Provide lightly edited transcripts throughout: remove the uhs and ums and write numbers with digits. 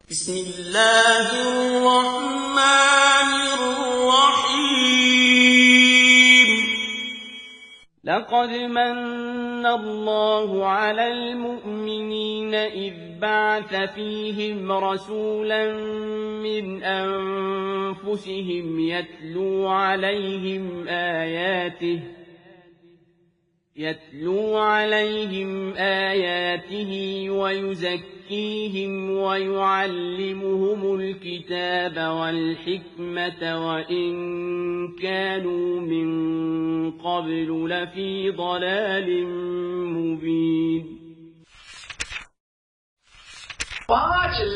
بسم اللہ الرحمن الرحیم لقد من الله على المؤمنين إذ بعث فيهم رسولا من أنفسهم يتلو عليهم آياته ويزكيهم ويعلمهم الكتاب والحكمة وإن كانوا من قبل لفي ضلال مبين 5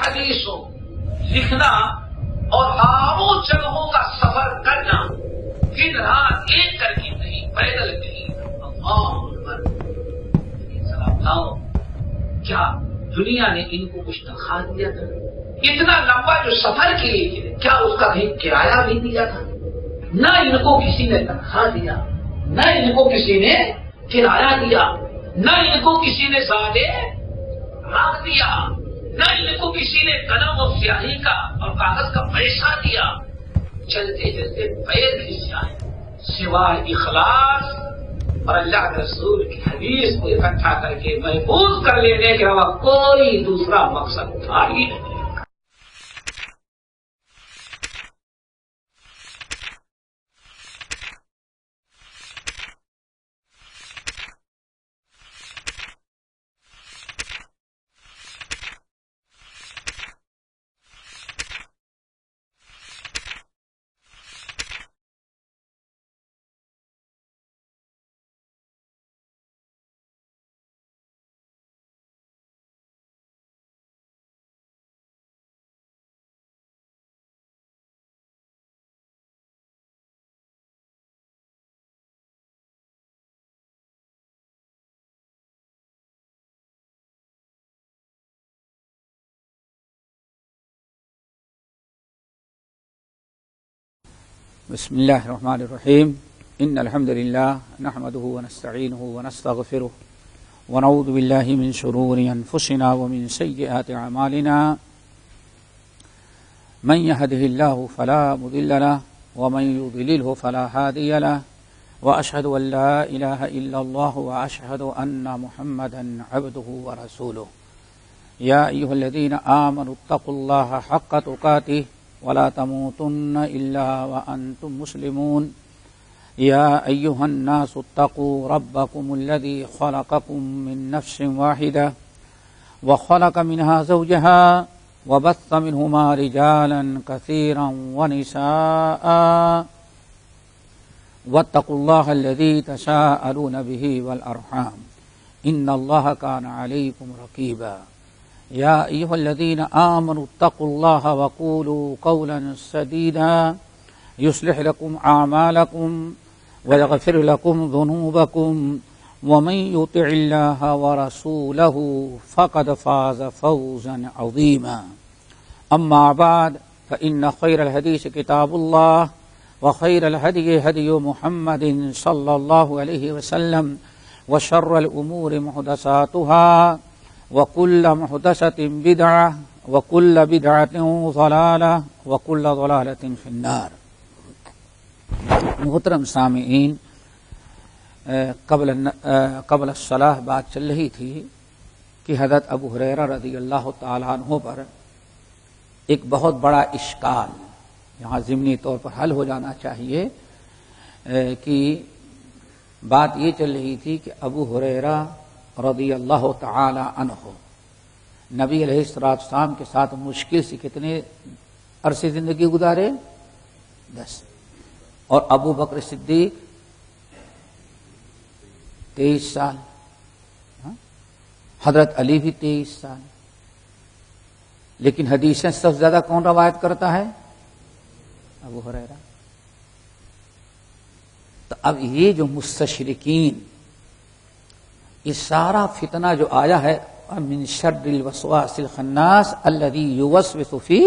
حدیثوں لکھنا اور آبوں جگہوں کا سفر کرنا دن رات ایک کر کے نہیں پیدل نہیں اللہ اکبر سلام کیا دنیا نے ان کو کچھ تنخواہ دیا تھا؟ اتنا لمبا جو سفر کے لیے کیا اس کا کہیں کرایہ بھی دیا تھا؟ نہ ان کو کسی نے تنخواہ دیا، نہ ان کو کسی نے کرایہ دیا، نہ ان کو کسی نے زیادہ رکھ دیا، نہ ان کو کسی نے قلم اور سیاہی کا اور کاغذ کا پیسہ دیا. چلتے چلتے پیر کھس جائے سوائے اخلاص اور اللہ کے رسول کی حدیث کو اکٹھا کر کے محفوظ کر لینے کے علاوہ کوئی دوسرا مقصد تھا ہی نہیں. بسم الله الرحمن الرحيم إن الحمد لله نحمده ونستعينه ونستغفره ونعوذ بالله من شرور أنفسنا ومن سيئات أعمالنا من يهده الله فلا مضل له ومن يضلله فلا هادي له وأشهد أن لا إله إلا الله وأشهد أن محمدا عبده ورسوله يا أيها الذين آمنوا اتقوا الله حق تقاته ولا تموتن إلا وأنتم مسلمون يا أيها الناس اتقوا ربكم الذي خلقكم من نفس واحدة وخلق منها زوجها وبث منهما رجالا كثيرا ونساء واتقوا الله الذي تساءلون به والأرحام إن الله كان عليكم رقيبا يا أيها الذين آمنوا اتقوا الله وقولوا قولا سديدا يصلح لكم أعمالكم ويغفر لكم ذنوبكم ومن يطع الله ورسوله فقد فاز فوزا عظيما أما بعد فإن خير الحديث كتاب الله وخير الهدي هدي محمد صلى الله عليه وسلم وشر الأمور محدثاتها وكل محدثة بدعة وكل بدعة ضلالة وكل ضلالة في النار. محترم سامعین، قبل الصلاح بات چل رہی تھی کہ حضرت ابو ہریرہ رضی اللہ تعالیٰ عنہ پر ایک بہت بڑا اشکال یہاں ضمنی طور پر حل ہو جانا چاہیے کہ بات یہ چل رہی تھی کہ ابو ہریرہ رضی اللہ تعالی عنہ نبی علیہ السلام کے ساتھ مشکل سے کتنے عرصے زندگی گزارے؟ 10. اور ابو بکر صدیق 23 سال، حضرت علی بھی 23 سال. لیکن حدیثیں سب سے زیادہ کون روایت کرتا ہے؟ ابو ہریرہ. تو اب یہ جو مستشرقین، یہ سارا فتنہ جو آیا ہے من شر الوسواس الخناس الذی یوسوس فی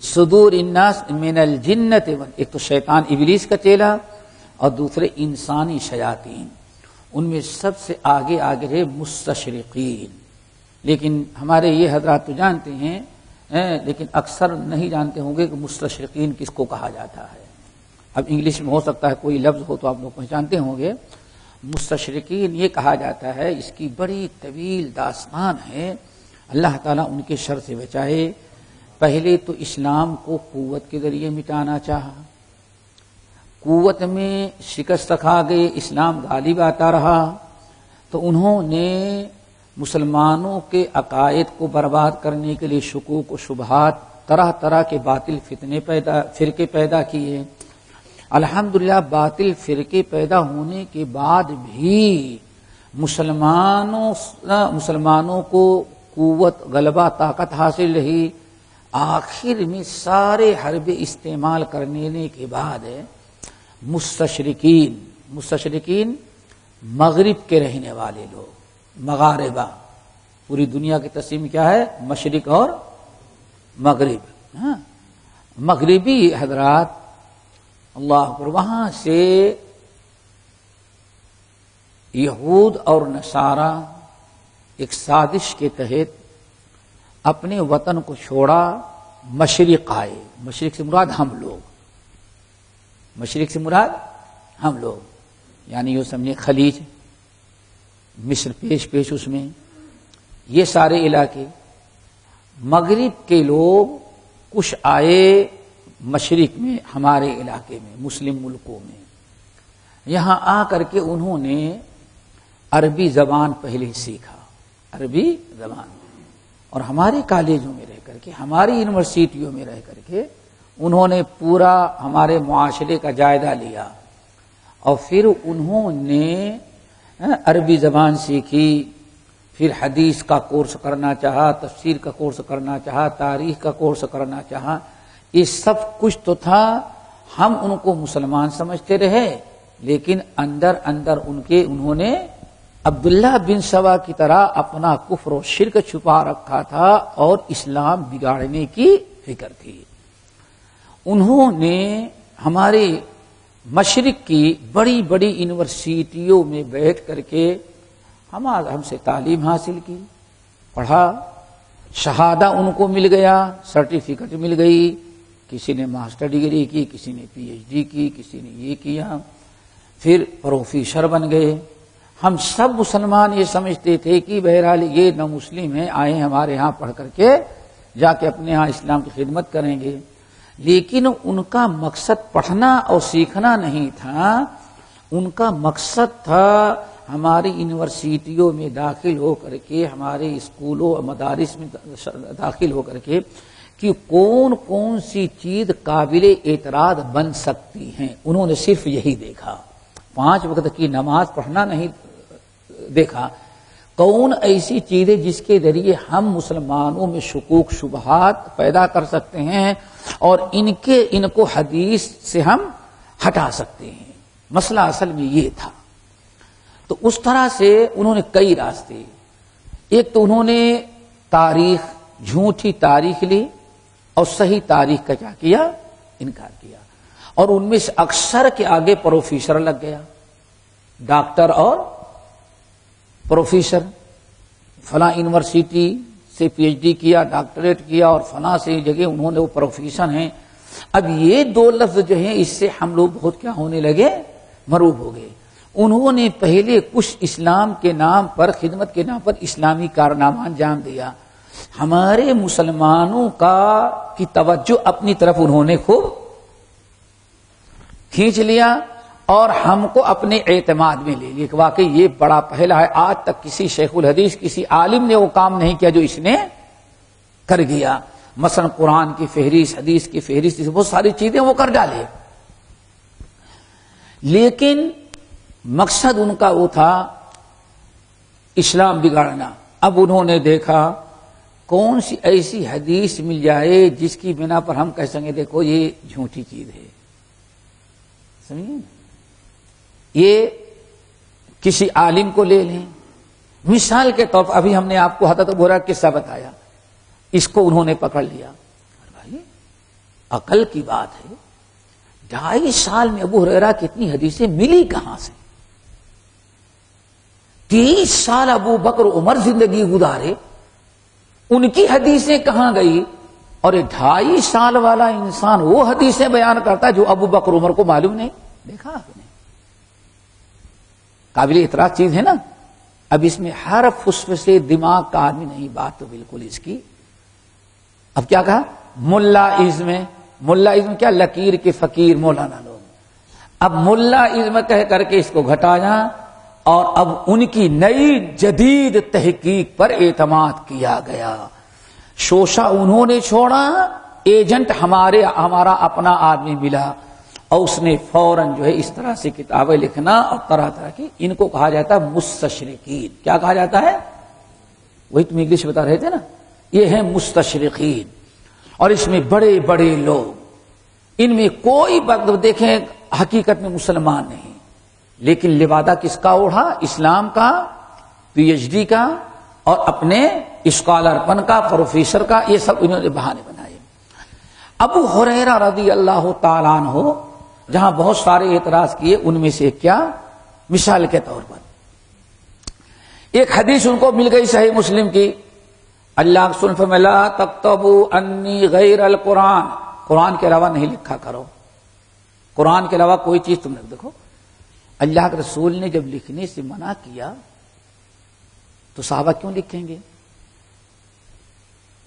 صدور الناس من الجنۃ، ایک تو شیطان ابلیس کا چیلا اور دوسرے انسانی شیاطین، ان میں سب سے آگے رہے مستشرقین. لیکن ہمارے یہ حضرات تو جانتے ہیں لیکن اکثر نہیں جانتے ہوں گے کہ مستشرقین کس کو کہا جاتا ہے. اب انگلش میں ہو سکتا ہے کوئی لفظ ہو تو آپ لوگ پہچانتے ہوں گے. مستشرقین یہ کہا جاتا ہے، اس کی بڑی طویل داستان ہے. اللہ تعالیٰ ان کے شر سے بچائے. پہلے تو اسلام کو قوت کے ذریعے مٹانا چاہا، قوت میں شکست کھا گئے، اسلام غالب آتا رہا تو انہوں نے مسلمانوں کے عقائد کو برباد کرنے کے لیے شکوک و شبہات، طرح طرح کے باطل فرقے پیدا کیے. الحمدللہ باطل فرقے پیدا ہونے کے بعد بھی مسلمانوں کو قوت، غلبہ، طاقت حاصل رہی. آخر میں سارے حربے استعمال کرنے کے بعد مستشرقین مغرب کے رہنے والے لوگ، مغاربہ، پوری دنیا کی تقسیم کیا ہے؟ مشرق اور مغرب. مغربی حضرات اللہ اکبر، وہاں سے یہود اور نصارہ ایک سازش کے تحت اپنے وطن کو چھوڑا، مشرق آئے. مشرق سے مراد ہم لوگ، مشرق سے مراد ہم لوگ، یعنی یہ سمجھے خلیج، مصر پیش اس میں، یہ سارے علاقے. مغرب کے لوگ کچھ آئے مشرق میں، ہمارے علاقے میں، مسلم ملکوں میں. یہاں آ کر کے انہوں نے عربی زبان پہلے سیکھا، عربی زبان، اور ہمارے کالجوں میں رہ کر کے، ہماری یونیورسٹیوں میں رہ کر کے انہوں نے پورا ہمارے معاشرے کا جائزہ لیا. اور پھر انہوں نے عربی زبان سیکھی، پھر حدیث کا کورس کرنا چاہا، تفسیر کا کورس کرنا چاہا، تاریخ کا کورس کرنا چاہا. یہ سب کچھ تو تھا. ہم ان کو مسلمان سمجھتے رہے، لیکن اندر انہوں نے عبداللہ بن سبا کی طرح اپنا کفر و شرک چھپا رکھا تھا اور اسلام بگاڑنے کی فکر تھی. انہوں نے ہمارے مشرق کی بڑی بڑی یونیورسٹیوں میں بیٹھ کر کے ہم سے تعلیم حاصل کی، پڑھا، شہادہ ان کو مل گیا، سرٹیفکیٹ مل گئی. کسی نے ماسٹر ڈگری کی، کسی نے پی ایچ ڈی کی، کسی نے یہ کیا، پھر پروفیسر بن گئے. ہم سب مسلمان یہ سمجھتے تھے کہ بہرحال یہ نہ مسلم ہیں، آئے ہمارے ہاں پڑھ کر کے جا کے اپنے ہاں اسلام کی خدمت کریں گے. لیکن ان کا مقصد پڑھنا اور سیکھنا نہیں تھا. ان کا مقصد تھا ہماری یونیورسٹیوں میں داخل ہو کر کے، ہمارے اسکولوں اور مدارس میں داخل ہو کر کے کہ کون سی چیز قابل اعتراض بن سکتی ہیں. انہوں نے صرف یہی دیکھا. 5 وقت کی نماز پڑھنا نہیں دیکھا. کون ایسی چیزیں جس کے ذریعے ہم مسلمانوں میں شکوک شبہات پیدا کر سکتے ہیں اور ان کو حدیث سے ہم ہٹا سکتے ہیں. مسئلہ اصل میں یہ تھا. تو اس طرح سے انہوں نے کئی راستے. ایک تو انہوں نے تاریخ، جھوٹی تاریخ لی اور صحیح تاریخ کا کیا کیا؟ انکار کیا. اور ان میں سے اکثر کے آگے پروفیسر لگ گیا، ڈاکٹر اور پروفیسر. فلاں یونیورسٹی سے پی ایچ ڈی کیا، ڈاکٹریٹ کیا، اور فلاں سے جگہ انہوں نے وہ پروفیسر ہیں. اب یہ 2 لفظ جو ہیں اس سے ہم لوگ بہت کیا ہونے لگے؟ مروب ہو گئے. انہوں نے پہلے کچھ اسلام کے نام پر، خدمت کے نام پر اسلامی کارنامہ انجام دیا. ہمارے مسلمانوں کی توجہ اپنی طرف انہوں نے خوب کھینچ لیا اور ہم کو اپنے اعتماد میں لے لیا کہ واقعی یہ بڑا پہلا ہے. آج تک کسی شیخ الحدیث، کسی عالم نے وہ کام نہیں کیا جو اس نے کر گیا. مثلا قرآن کی فہرست، حدیث کی فہرست، بہت ساری چیزیں وہ کر ڈالے. لیکن مقصد ان کا وہ تھا اسلام بگاڑنا. اب انہوں نے دیکھا کون سی ایسی حدیث مل جائے جس کی بنا پر ہم کہہ سکیں دیکھو یہ جھوٹی چیز ہے. سمجھے؟ یہ کسی عالم کو لے لیں. مثال کے طور پر ابھی ہم نے آپ کو حضرت ابو ہریرہ کا قصہ بتایا، اس کو انہوں نے پکڑ لیا. بھائی عقل کی بات ہے، 2.5 سال میں ابو ہریرہ کی اتنی حدیثیں ملی کہاں سے؟ 23 سال ابو بکر عمر زندگی گزارے، ان کی حدیثیں کہاں گئی؟ اور 2.5 سال والا انسان وہ حدیثیں بیان کرتا ہے جو ابو بکر عمر کو معلوم نہیں. دیکھا آپ نے؟ قابل اعتراض چیز ہے نا. اب اس میں ہر فسفسے دماغ کا آدمی نہیں، بات تو بالکل اس کی. اب کیا کہا؟ ملا ازم کیا؟ لکیر کے فقیر مولانا لوگ. اب ملا ازم کہہ کر کے اس کو گھٹایا اور اب ان کی نئی جدید تحقیق پر اعتماد کیا گیا. شوشہ انہوں نے چھوڑا، ایجنٹ ہمارا اپنا آدمی ملا اور اس نے فوراً جو ہے اس طرح سے کتابیں لکھنا اور طرح طرح کی. ان کو کہا جاتا ہے مستشرقین. کیا کہا جاتا ہے؟ وہی تم انگلش بتا رہے تھے نا، یہ ہیں مستشرقین. اور اس میں بڑے بڑے لوگ، ان میں کوئی دیکھیں حقیقت میں مسلمان نہیں، لیکن لبادہ کس کا اوڑھا؟ اسلام کا، پی ایچ ڈی کا اور اپنے اسکالر پن کا، پروفیسر کا. یہ سب انہوں نے بہانے بنائے. ابو ہریرہ رضی اللہ تعالیٰ عنہ جہاں بہت سارے اعتراض کیے، ان میں سے کیا؟ مثال کے طور پر ایک حدیث ان کو مل گئی صحیح مسلم کی. اللہ کے رسول فرمایا لا تکتبوا انی غیر القرآن، قرآن کے علاوہ نہیں لکھا کرو. قرآن کے علاوہ کوئی چیز تم نے دیکھو. اللہ کے رسول نے جب لکھنے سے منع کیا تو صحابہ کیوں لکھیں گے؟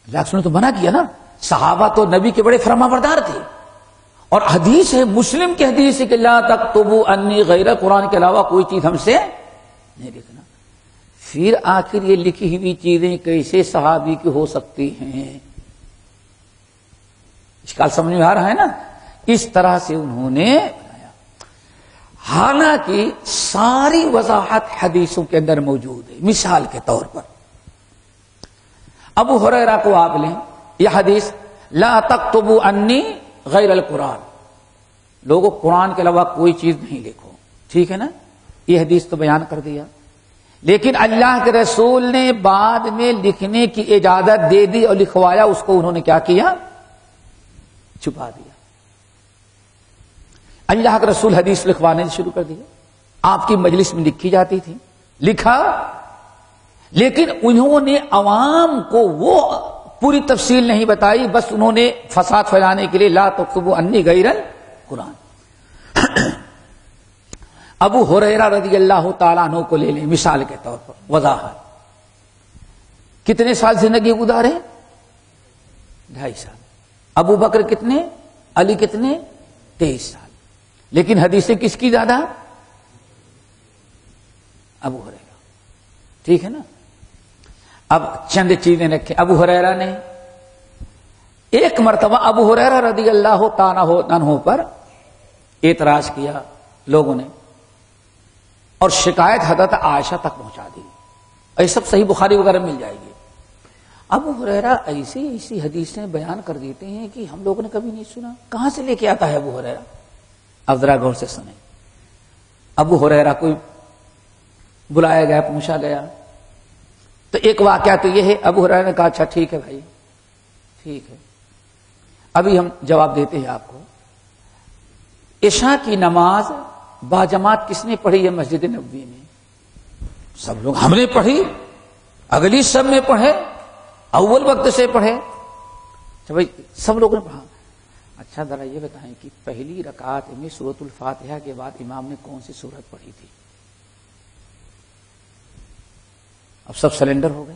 اللہ کے رسول نے تو منع کیا نا. صحابہ تو نبی کے بڑے فرمانبردار تھے. اور حدیث ہے، مسلم کی حدیث ہے کہ لا تکتبوا انی غیر، قرآن کے علاوہ کوئی چیز ہم سے نہیں لکھنا. پھر آخر یہ لکھی ہوئی چیزیں کیسے صحابی کی ہو سکتی ہیں؟ اشکال سمجھ میں آ رہا ہے نا. اس طرح سے انہوں نے بنایا. حالانکہ ساری وضاحت حدیثوں کے اندر موجود ہے. مثال کے طور پر ابو ہریرہ کو آپ لیں، یہ حدیث لا تکتبوا انی غیر القرآن، لوگوں قرآن کے علاوہ کوئی چیز نہیں لکھو. ٹھیک ہے نا، یہ حدیث تو بیان کر دیا. لیکن اللہ کے رسول نے بعد میں لکھنے کی اجازت دے دی اور لکھوایا، اس کو انہوں نے کیا کیا؟ چھپا دیا. اللہ کے رسول حدیث لکھوانے شروع کر دیا. آپ کی مجلس میں لکھی جاتی تھی، لکھا، لیکن انہوں نے عوام کو وہ پوری تفصیل نہیں بتائی. بس انہوں نے فساد پھیلانے کے لیے لا تکتبوا انی غیر القرآن. ابو ہریرہ رضی اللہ تعالیٰ عنہ کو لے لیں مثال کے طور پر. وضاحت، کتنے سال زندگی گزارے؟ 2.5 سال. ابو بکر کتنے؟ علی کتنے؟ 23 سال. لیکن حدیثیں کس کی زیادہ؟ ابو ہریرہ. ٹھیک ہے نا. اب چند چیزیں رکھیں. ابو ہریرہ نے ایک مرتبہ ابو ہریرہ رضی اللہ تعالیٰ عنہ پر اعتراض کیا لوگوں نے، اور شکایت حضرت عائشہ تک پہنچا دی. یہ سب صحیح بخاری وغیرہ مل جائے گی. ابو ہریرہ ایسی حدیثیں بیان کر دیتے ہیں کہ ہم لوگوں نے کبھی نہیں سنا. کہاں سے لے کے آتا ہے ابو ہریرہ؟ اب ذرا غور سے سنیں. ابو ہریرہ کو بلایا گیا، پوچھا گیا تو ایک واقعہ تو یہ ہے. ابو ہریرہ نے کہا اچھا ٹھیک ہے بھائی، ٹھیک ہے، ابھی ہم جواب دیتے ہیں آپ کو. عشاء کی نماز باجماعت کس نے پڑھی ہے مسجد نبوی میں؟ سب لوگ. ہم نے پڑھی، اگلی سب میں پڑھے، اول وقت سے پڑھے. اچھا بھائی سب لوگوں نے پڑھا. اچھا ذرا یہ بتائیں کہ پہلی رکعت میں سورۃ الفاتحہ کے بعد امام نے کون سی سورت پڑھی تھی؟ اب سب سلنڈر ہو گئے.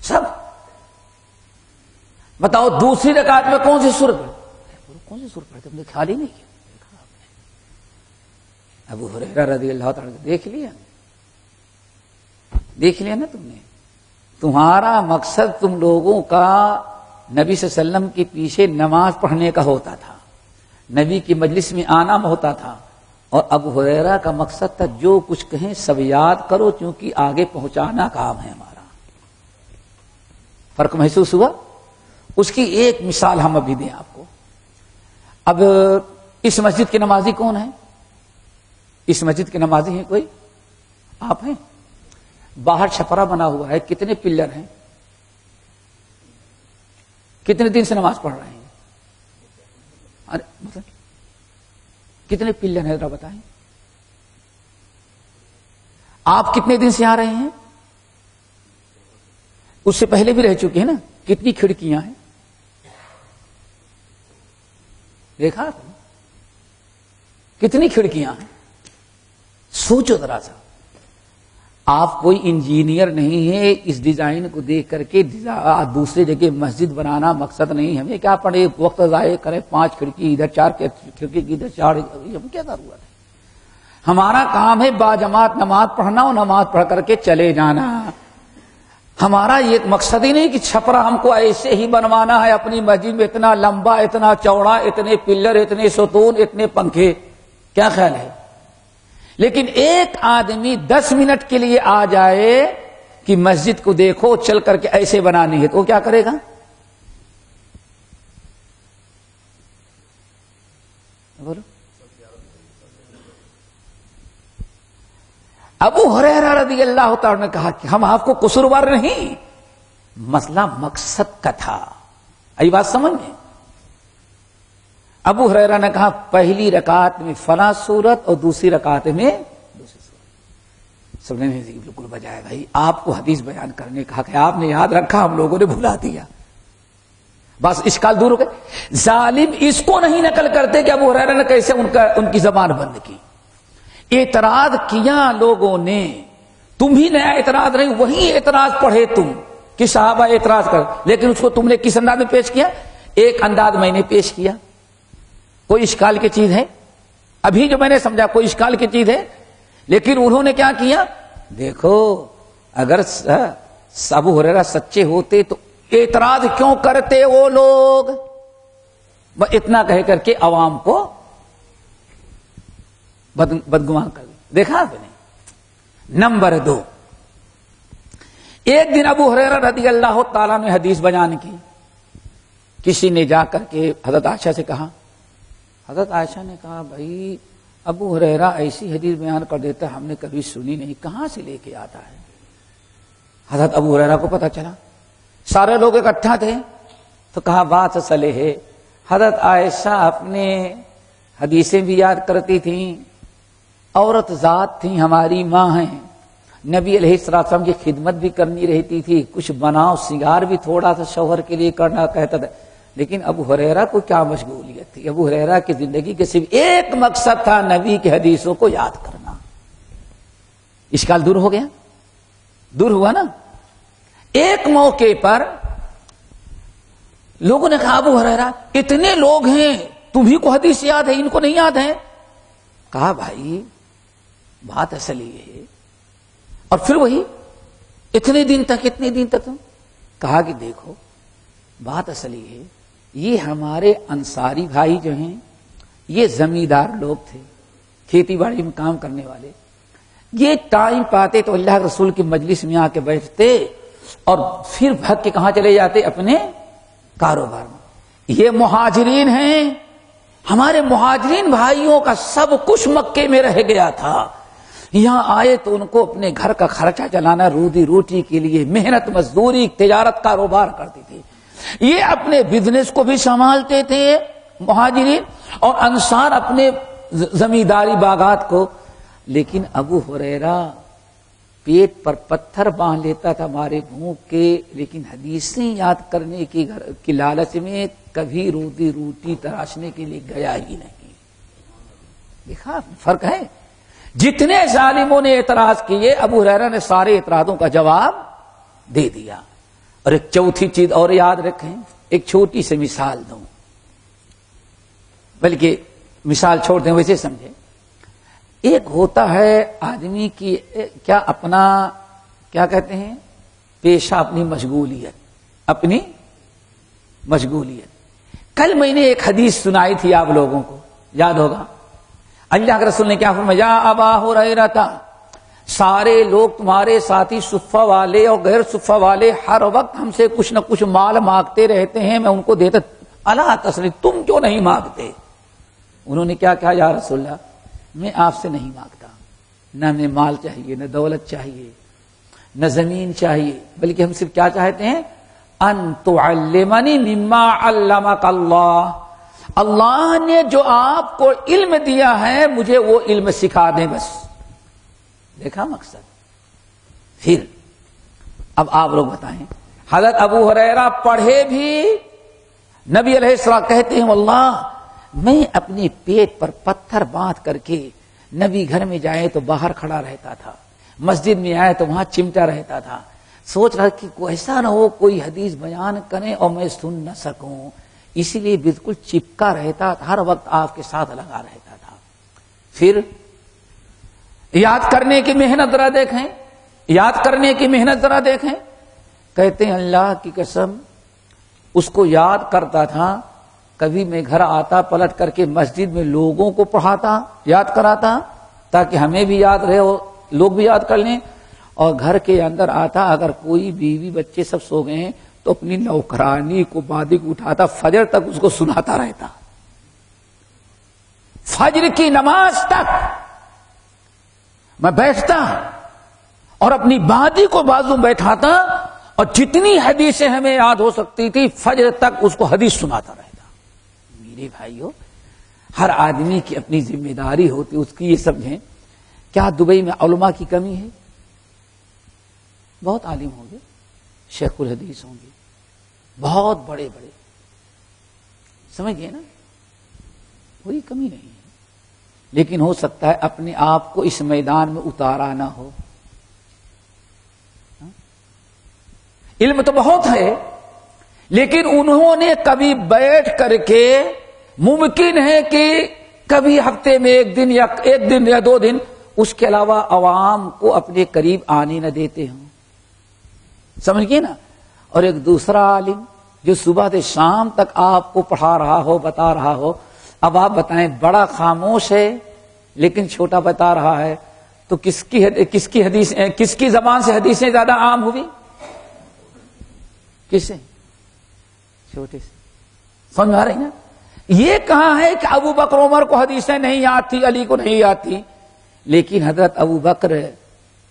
سب بتاؤ دوسری رکعت میں کون سی سورت پڑھی؟ کون سی سورت پڑھی؟ تم نے خیال ہی نہیں کیا. ابو ہریرہ رضی اللہ تعالیٰ دیکھ لیا نا تم نے. تمہارا مقصد تم لوگوں کا نبی صلی اللہ علیہ وسلم کے پیچھے نماز پڑھنے کا ہوتا تھا، نبی کی مجلس میں آنا ہوتا تھا. اور ابو ہریرہ کا مقصد تھا جو کچھ کہیں سب یاد کرو، کیونکہ آگے پہنچانا کام ہے ہمارا. فرق محسوس ہوا؟ اس کی ایک مثال ہم ابھی دیں آپ کو. اب اس مسجد کے نمازی کون ہیں؟ اس مسجد کے نمازی ہیں کوئی؟ آپ ہیں. باہر چھپرا بنا ہوا ہے، کتنے پلر ہیں؟ کتنے دن سے نماز پڑھ رہے ہیں؟ ارے کتنے پلر ہیں ذرا بتائیں. آپ کتنے دن سے آ رہے ہیں؟ اس سے پہلے بھی رہ چکے ہیں نا. کتنی کھڑکیاں ہیں؟ دیکھا کتنی کھڑکیاں ہیں. سوچو ذرا سا, آپ کوئی انجینئر نہیں ہے, اس ڈیزائن کو دیکھ کر کے دوسری جگہ مسجد بنانا مقصد نہیں. ہمیں کیا پڑے وقت ضائع کرے, 5 کھڑکی ادھر 4 کھڑکی ادھر 4, ہم کیا ضرورت ہے. ہمارا کام ہے باجماعت نماز پڑھنا اور نماز پڑھ کر کے چلے جانا. ہمارا یہ مقصد ہی نہیں کہ چھپرا ہم کو ایسے ہی بنوانا ہے اپنی مسجد میں, اتنا لمبا اتنا چوڑا, اتنے پلر اتنے ستون اتنے پنکھے. کیا خیال ہے؟ لیکن ایک آدمی 10 منٹ کے لیے آ جائے کہ مسجد کو دیکھو چل کر کے ایسے بنانی ہے, تو وہ کیا کرے گا؟ بولو. ابو ہریرہ رضی اللہ تعالی نے کہا کہ ہم آپ کو قصوروار نہیں, مسئلہ مقصد کا تھا. ای بات سمجھ میں. ابو ہریرہ نے کہا پہلی رکعت میں فلاں سورت اور دوسری رکعت میں دوسری سورت. سب نے بالکل بجایا بھائی, آپ کو حدیث بیان کرنے کہا کہ آپ نے یاد رکھا, ہم لوگوں نے بھلا دیا. بس اشکال دور ہو گئے. ظالم اس کو نہیں نقل کرتے کہ ابو ہریرہ نے کیسے ان کی زبان بند کی. اعتراض کیا لوگوں نے, تم ہی نیا اعتراض نہیں, وہی اعتراض پڑھے تم کہ صحابہ اعتراض کر, لیکن اس کو تم نے کس انداز میں پیش کیا؟ ایک انداز میں نے پیش کیا. کوئی اشکال کی چیز ہے؟ ابھی جو میں نے سمجھا کوئی اشکال کی چیز ہے, لیکن انہوں نے کیا کیا؟ دیکھو اگر ابو ہریرہ سچے ہوتے تو اعتراض کیوں کرتے وہ لوگ؟ اتنا کہہ کر کے عوام کو بدگمان کر دیا. دیکھا آپ نے. نمبر 2, ایک دن ابو ہریرہ رضی اللہ تعالیٰ نے حدیث بیان کی. کسی نے جا کر کے حضرت عائشہ سے کہا. حضرت عائشہ نے کہا بھائی ابو ہریرہ ایسی حدیث بیان کر دیتا ہے, ہم نے کبھی سنی نہیں, کہاں سے لے کے آتا ہے؟ حضرت ابو ہریرہ کو پتا چلا, سارے لوگ اکٹھا تھے, تو کہا بات اصل ہے. حضرت عائشہ اپنے حدیثیں بھی یاد کرتی تھیں, عورت ذات تھیں, ہماری ماں ہیں, نبی علیہ السلام کی خدمت بھی کرنی رہتی تھی, کچھ بناؤ سنگار بھی تھوڑا سا شوہر کے لیے کرنا کہتا تھا. لیکن ابو ہریرہ کو کیا مشغولیت تھی؟ ابو ہریرہ کی زندگی کے صرف ایک مقصد تھا, نبی کی حدیثوں کو یاد کرنا. اشکال دور ہو گیا, دور ہوا نا. ایک موقع پر لوگوں نے کہا ابو ہریرہ اتنے لوگ ہیں, تمہیں کو حدیث یاد ہے, ان کو نہیں یاد ہے. کہا بھائی بات اصل یہ ہے. اور پھر وہی اتنے دن تک کہا کہ دیکھو بات اصل یہ ہے, یہ ہمارے انصاری بھائی جو ہیں یہ زمیندار لوگ تھے, کھیتی باڑی میں کام کرنے والے. یہ ٹائم پاتے تو اللہ کے رسول کی مجلس میں آ کے بیٹھتے اور پھر بھگ کے کہاں چلے جاتے؟ اپنے کاروبار میں. یہ مہاجرین ہیں, ہمارے مہاجرین بھائیوں کا سب کچھ مکے میں رہ گیا تھا, یہاں آئے تو ان کو اپنے گھر کا خرچہ چلانا, روزی روٹی کے لیے محنت مزدوری تجارت کاروبار کرتی تھی. یہ اپنے بزنس کو بھی سنبھالتے تھے مہاجرین, اور انصار اپنے زمینداری باغات کو. لیکن ابو ہریرہ پیٹ پر پتھر باندھ لیتا تھا مارے بھوک کے, لیکن حدیثیں یاد کرنے کی لالچ میں کبھی روزی روٹی تراشنے کے لیے گیا ہی نہیں. دیکھا فرق ہے. جتنے ظالموں نے اعتراض کیے ابو ہریرہ نے سارے اعتراضوں کا جواب دے دیا. اور ایک چوتھی چیز اور یاد رکھیں, ایک چھوٹی سی مثال دوں, بلکہ مثال چھوڑ دیں ویسے سمجھیں. ایک ہوتا ہے آدمی کی کیا اپنا کیا کہتے ہیں پیشہ, اپنی مشغولیت. کل میں نے ایک حدیث سنائی تھی آپ لوگوں کو, یاد ہوگا. اللہ کے رسول نے کیا فرمایا؟ یا ابا ہریرہ, سارے لوگ تمہارے ساتھی صفہ والے اور غیر صفہ والے ہر وقت ہم سے کچھ نہ کچھ مال مانگتے رہتے ہیں, میں ان کو دیتا. الا تسلی, تم کیوں نہیں مانگتے؟ انہوں نے کیا کہا؟ یا رسول اللہ میں آپ سے نہیں مانگتا, نہ ہمیں مال چاہیے, نہ دولت چاہیے, نہ زمین چاہیے, بلکہ ہم صرف کیا چاہتے ہیں؟ ان تعلمنی مما علمک اللہ, اللہ نے جو آپ کو علم دیا ہے مجھے وہ علم سکھا دیں بس. دیکھا مقصد. پھر اب آپ لوگ بتائیں, حضرت ابو ہریرہ پڑھے بھی, نبی علیہ السلام کہتے ہیں واللہ میں اپنے پیٹ پر پتھر باندھ کر کے نبی گھر میں جائے تو باہر کھڑا رہتا تھا، مسجد میں آئے تو وہاں چمٹا رہتا تھا، سوچ رہا کہ ایسا نہ ہو کوئی حدیث بیان کرے اور میں سن نہ سکوں، اسی لیے بالکل چپکا رہتا تھا، ہر وقت آپ کے ساتھ لگا رہتا تھا۔ پھر یاد کرنے کی محنت ذرا دیکھیں، یاد کرنے کی محنت ذرا دیکھیں، کہتے ہیں اللہ کی قسم اس کو یاد کرتا تھا، کبھی میں گھر آتا پلٹ کر کے مسجد میں لوگوں کو پڑھاتا، یاد کراتا تاکہ ہمیں بھی یاد رہے اور لوگ بھی یاد کر لیں، اور گھر کے اندر آتا اگر کوئی بیوی بچے سب سو گئے ہیں تو اپنی نوکرانی کو بادی کو اٹھاتا، فجر تک اس کو سناتا رہتا، فجر کی نماز تک میں بیٹھتا اور اپنی بادی کو بازو بیٹھاتا اور جتنی حدیثیں ہمیں یاد ہو سکتی تھی فجر تک اس کو حدیث سناتا رہتا۔ میرے بھائیو، ہر آدمی کی اپنی ذمہ داری ہوتی، اس کی یہ سمجھیں، کیا دبئی میں علماء کی کمی ہے؟ بہت عالم ہوں گے، شیخ الحدیث ہوں گے، بہت بڑے بڑے، سمجھ گئے نا، کوئی کمی نہیں ہے، لیکن ہو سکتا ہے اپنے آپ کو اس میدان میں اتارا نہ ہو۔ علم تو بہت ہے، لیکن انہوں نے کبھی بیٹھ کر کے، ممکن ہے کہ کبھی ہفتے میں ایک دن یا 2 دن، اس کے علاوہ عوام کو اپنے قریب آنے نہ دیتے ہوں، سمجھ گئے نا۔ اور ایک دوسرا عالم جو صبح سے شام تک آپ کو پڑھا رہا ہو، بتا رہا ہو، اب آپ بتائیں بڑا خاموش ہے لیکن چھوٹا بتا رہا ہے، تو کس کی زبان سے حدیثیں زیادہ عام ہوئی؟ کس سے؟ چھوٹے سے۔ سمجھ میں آ رہی نا؟ یہ کہا ہے کہ ابو بکر عمر کو حدیثیں نہیں آتی، علی کو نہیں آتی، لیکن حضرت ابو بکر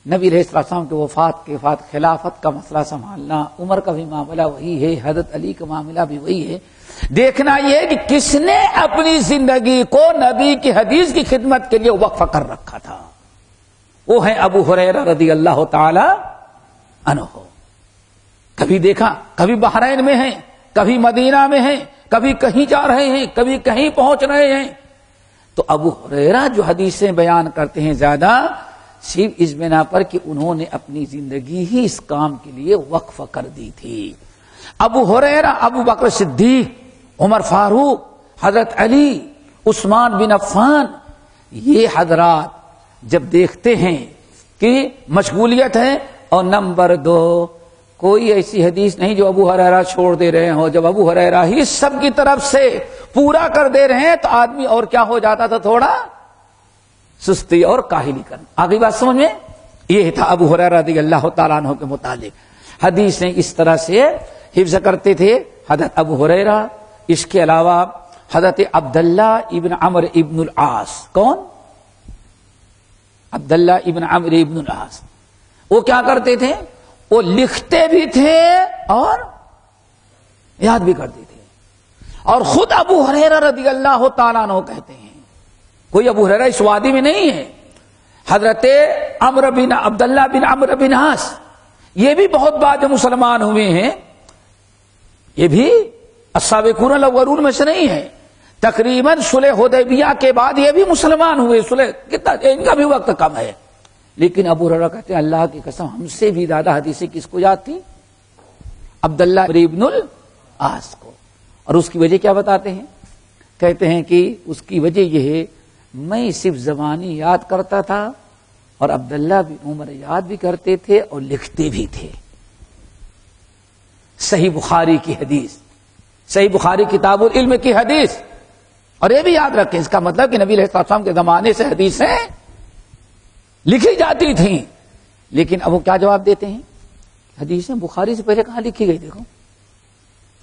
نبی علیہ السلام کے وفات کے بعد خلافت کا مسئلہ سنبھالنا، عمر کا بھی معاملہ وہی ہے، حضرت علی کا معاملہ بھی وہی ہے۔ دیکھنا یہ کہ کس نے اپنی زندگی کو نبی کی حدیث کی خدمت کے لیے وقف کر رکھا تھا، وہ ہے ابو ہریرہ رضی اللہ تعالی عنہ۔ کبھی دیکھا، کبھی بحرین میں ہیں، کبھی مدینہ میں ہیں، کبھی کہیں جا رہے ہیں، کبھی کہیں پہنچ رہے ہیں، تو ابو ہریرہ جو حدیثیں بیان کرتے ہیں زیادہ، صرف اس بنا پر کہ انہوں نے اپنی زندگی ہی اس کام کے لیے وقف کر دی تھی۔ ابو ہریرہ، ابو بکر صدیق، عمر فاروق، حضرت علی، عثمان بن عفان، یہ حضرات جب دیکھتے ہیں کہ مشغولیت ہے، اور نمبر 2 کوئی ایسی حدیث نہیں جو ابو ہریرہ چھوڑ دے رہے ہوں، جب ابو ہریرہ ہی سب کی طرف سے پورا کر دے رہے ہیں تو آدمی اور کیا ہو جاتا تھا، تھوڑا سستی اور کاہلی کرنا۔ آگے بات سمجھ میں؟ یہ تھا ابو ہریرہ رضی اللہ تعالیٰ عنہ کے متعلق، حدیثیں اس طرح سے حفظ کرتے تھے حضرت ابو ہریرہ۔ اس کے علاوہ حضرت عبداللہ ابن عمرو ابن العاص، کون؟ عبداللہ ابن عمرو ابن العاص، وہ کیا کرتے تھے؟ وہ لکھتے بھی تھے اور یاد بھی کرتے تھے، اور خود ابو ہریرہ رضی اللہ تعالیٰ عنہ کہتے ہیں، کوئی ابو ہریرہ اس وادی میں نہیں ہے، حضرت عبداللہ بن عمرو بن عاص، یہ بھی بہت بعد مسلمان ہوئے ہیں، یہ بھی السابقون الاولون میں سے نہیں ہے، تقریباً صلح حدیبیہ کے بعد یہ بھی مسلمان ہوئے، صلح کتنا ان کا بھی وقت کم ہے، لیکن ابو ہریرہ کہتے ہیں اللہ کی قسم ہم سے بھی زیادہ حدیثیں کس کو یاد تھی؟ عبداللہ ابن العاص کو۔ اور اس کی وجہ کیا بتاتے ہیں؟ کہتے ہیں کہ اس کی وجہ یہ ہے میں صرف زبانی یاد کرتا تھا اور عبداللہ بن عمر یاد بھی کرتے تھے اور لکھتے بھی تھے۔ صحیح بخاری کی حدیث، صحیح بخاری کتاب العلم کی حدیث، اور یہ بھی یاد رکھیں اس کا مطلب کہ نبی علیہ السلام کے زمانے سے حدیثیں لکھی جاتی تھیں، لیکن اب وہ کیا جواب دیتے ہیں؟ حدیثیں بخاری سے پہلے کہاں لکھی گئی؟ دیکھو،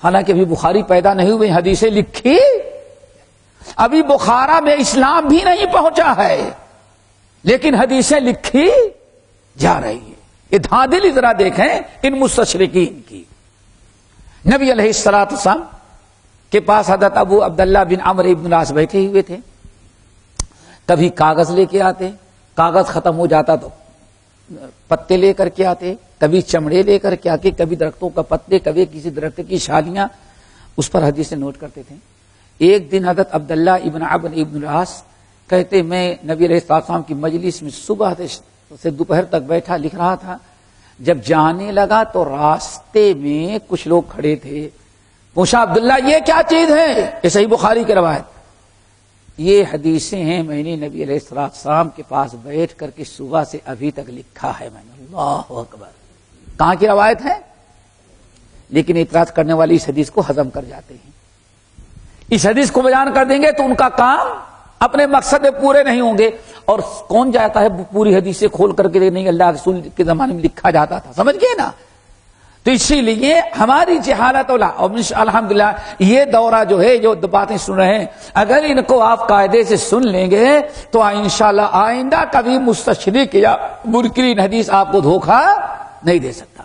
حالانکہ ابھی بخاری پیدا نہیں ہوئی، حدیثیں لکھی، ابھی بخارا میں اسلام بھی نہیں پہنچا ہے، لیکن حدیثیں لکھی جا رہی ہے۔ یہ دھاندلی ذرا دیکھیں ان مستشرقین کی۔ نبی علیہ السلام کے پاس حضرت ابو عبداللہ بن عمرو بن العاص بیٹھے ہوئے تھے، کبھی کاغذ لے کے آتے، کاغذ ختم ہو جاتا تو پتے لے کر کے آتے، کبھی چمڑے لے کر کے آتے، کبھی درختوں کا پتے، کبھی کسی درخت کی شالیاں، اس پر حدیثیں نوٹ کرتے تھے۔ ایک دن حضرت عبداللہ ابن عمرو ابن العاص کہتے میں نبی علیہ السلام کی مجلس میں صبح سے دوپہر تک بیٹھا لکھ رہا تھا، جب جانے لگا تو راستے میں کچھ لوگ کھڑے تھے، پوچھا عبداللہ یہ کیا چیز ہے؟ یہ صحیح بخاری کی روایت، یہ حدیثیں ہیں میں نے نبی علیہ السلام کے پاس بیٹھ کر کے صبح سے ابھی تک لکھا ہے میں نے۔ اللہ اکبر، کہاں کی روایت ہے؟ لیکن اعتراض کرنے والی اس حدیث کو ہضم کر جاتے ہیں، اس حدیث کو بیان کر دیں گے تو ان کا کام اپنے مقصد میں پورے نہیں ہوں گے۔ اور کون جاتا ہے پوری حدیثیں کھول کر کے؟ نہیں، اللہ کے رسول کے زمانے میں لکھا جاتا تھا، سمجھ گئے نا؟ تو اسی لیے ہماری جہالت اور الحمدللہ یہ دورہ جو ہے، جو باتیں سن رہے ہیں، اگر ان کو آپ قاعدے سے سن لیں گے تو انشاءاللہ آئندہ کبھی مستشرق یا منکرین حدیث آپ کو دھوکہ نہیں دے سکتا۔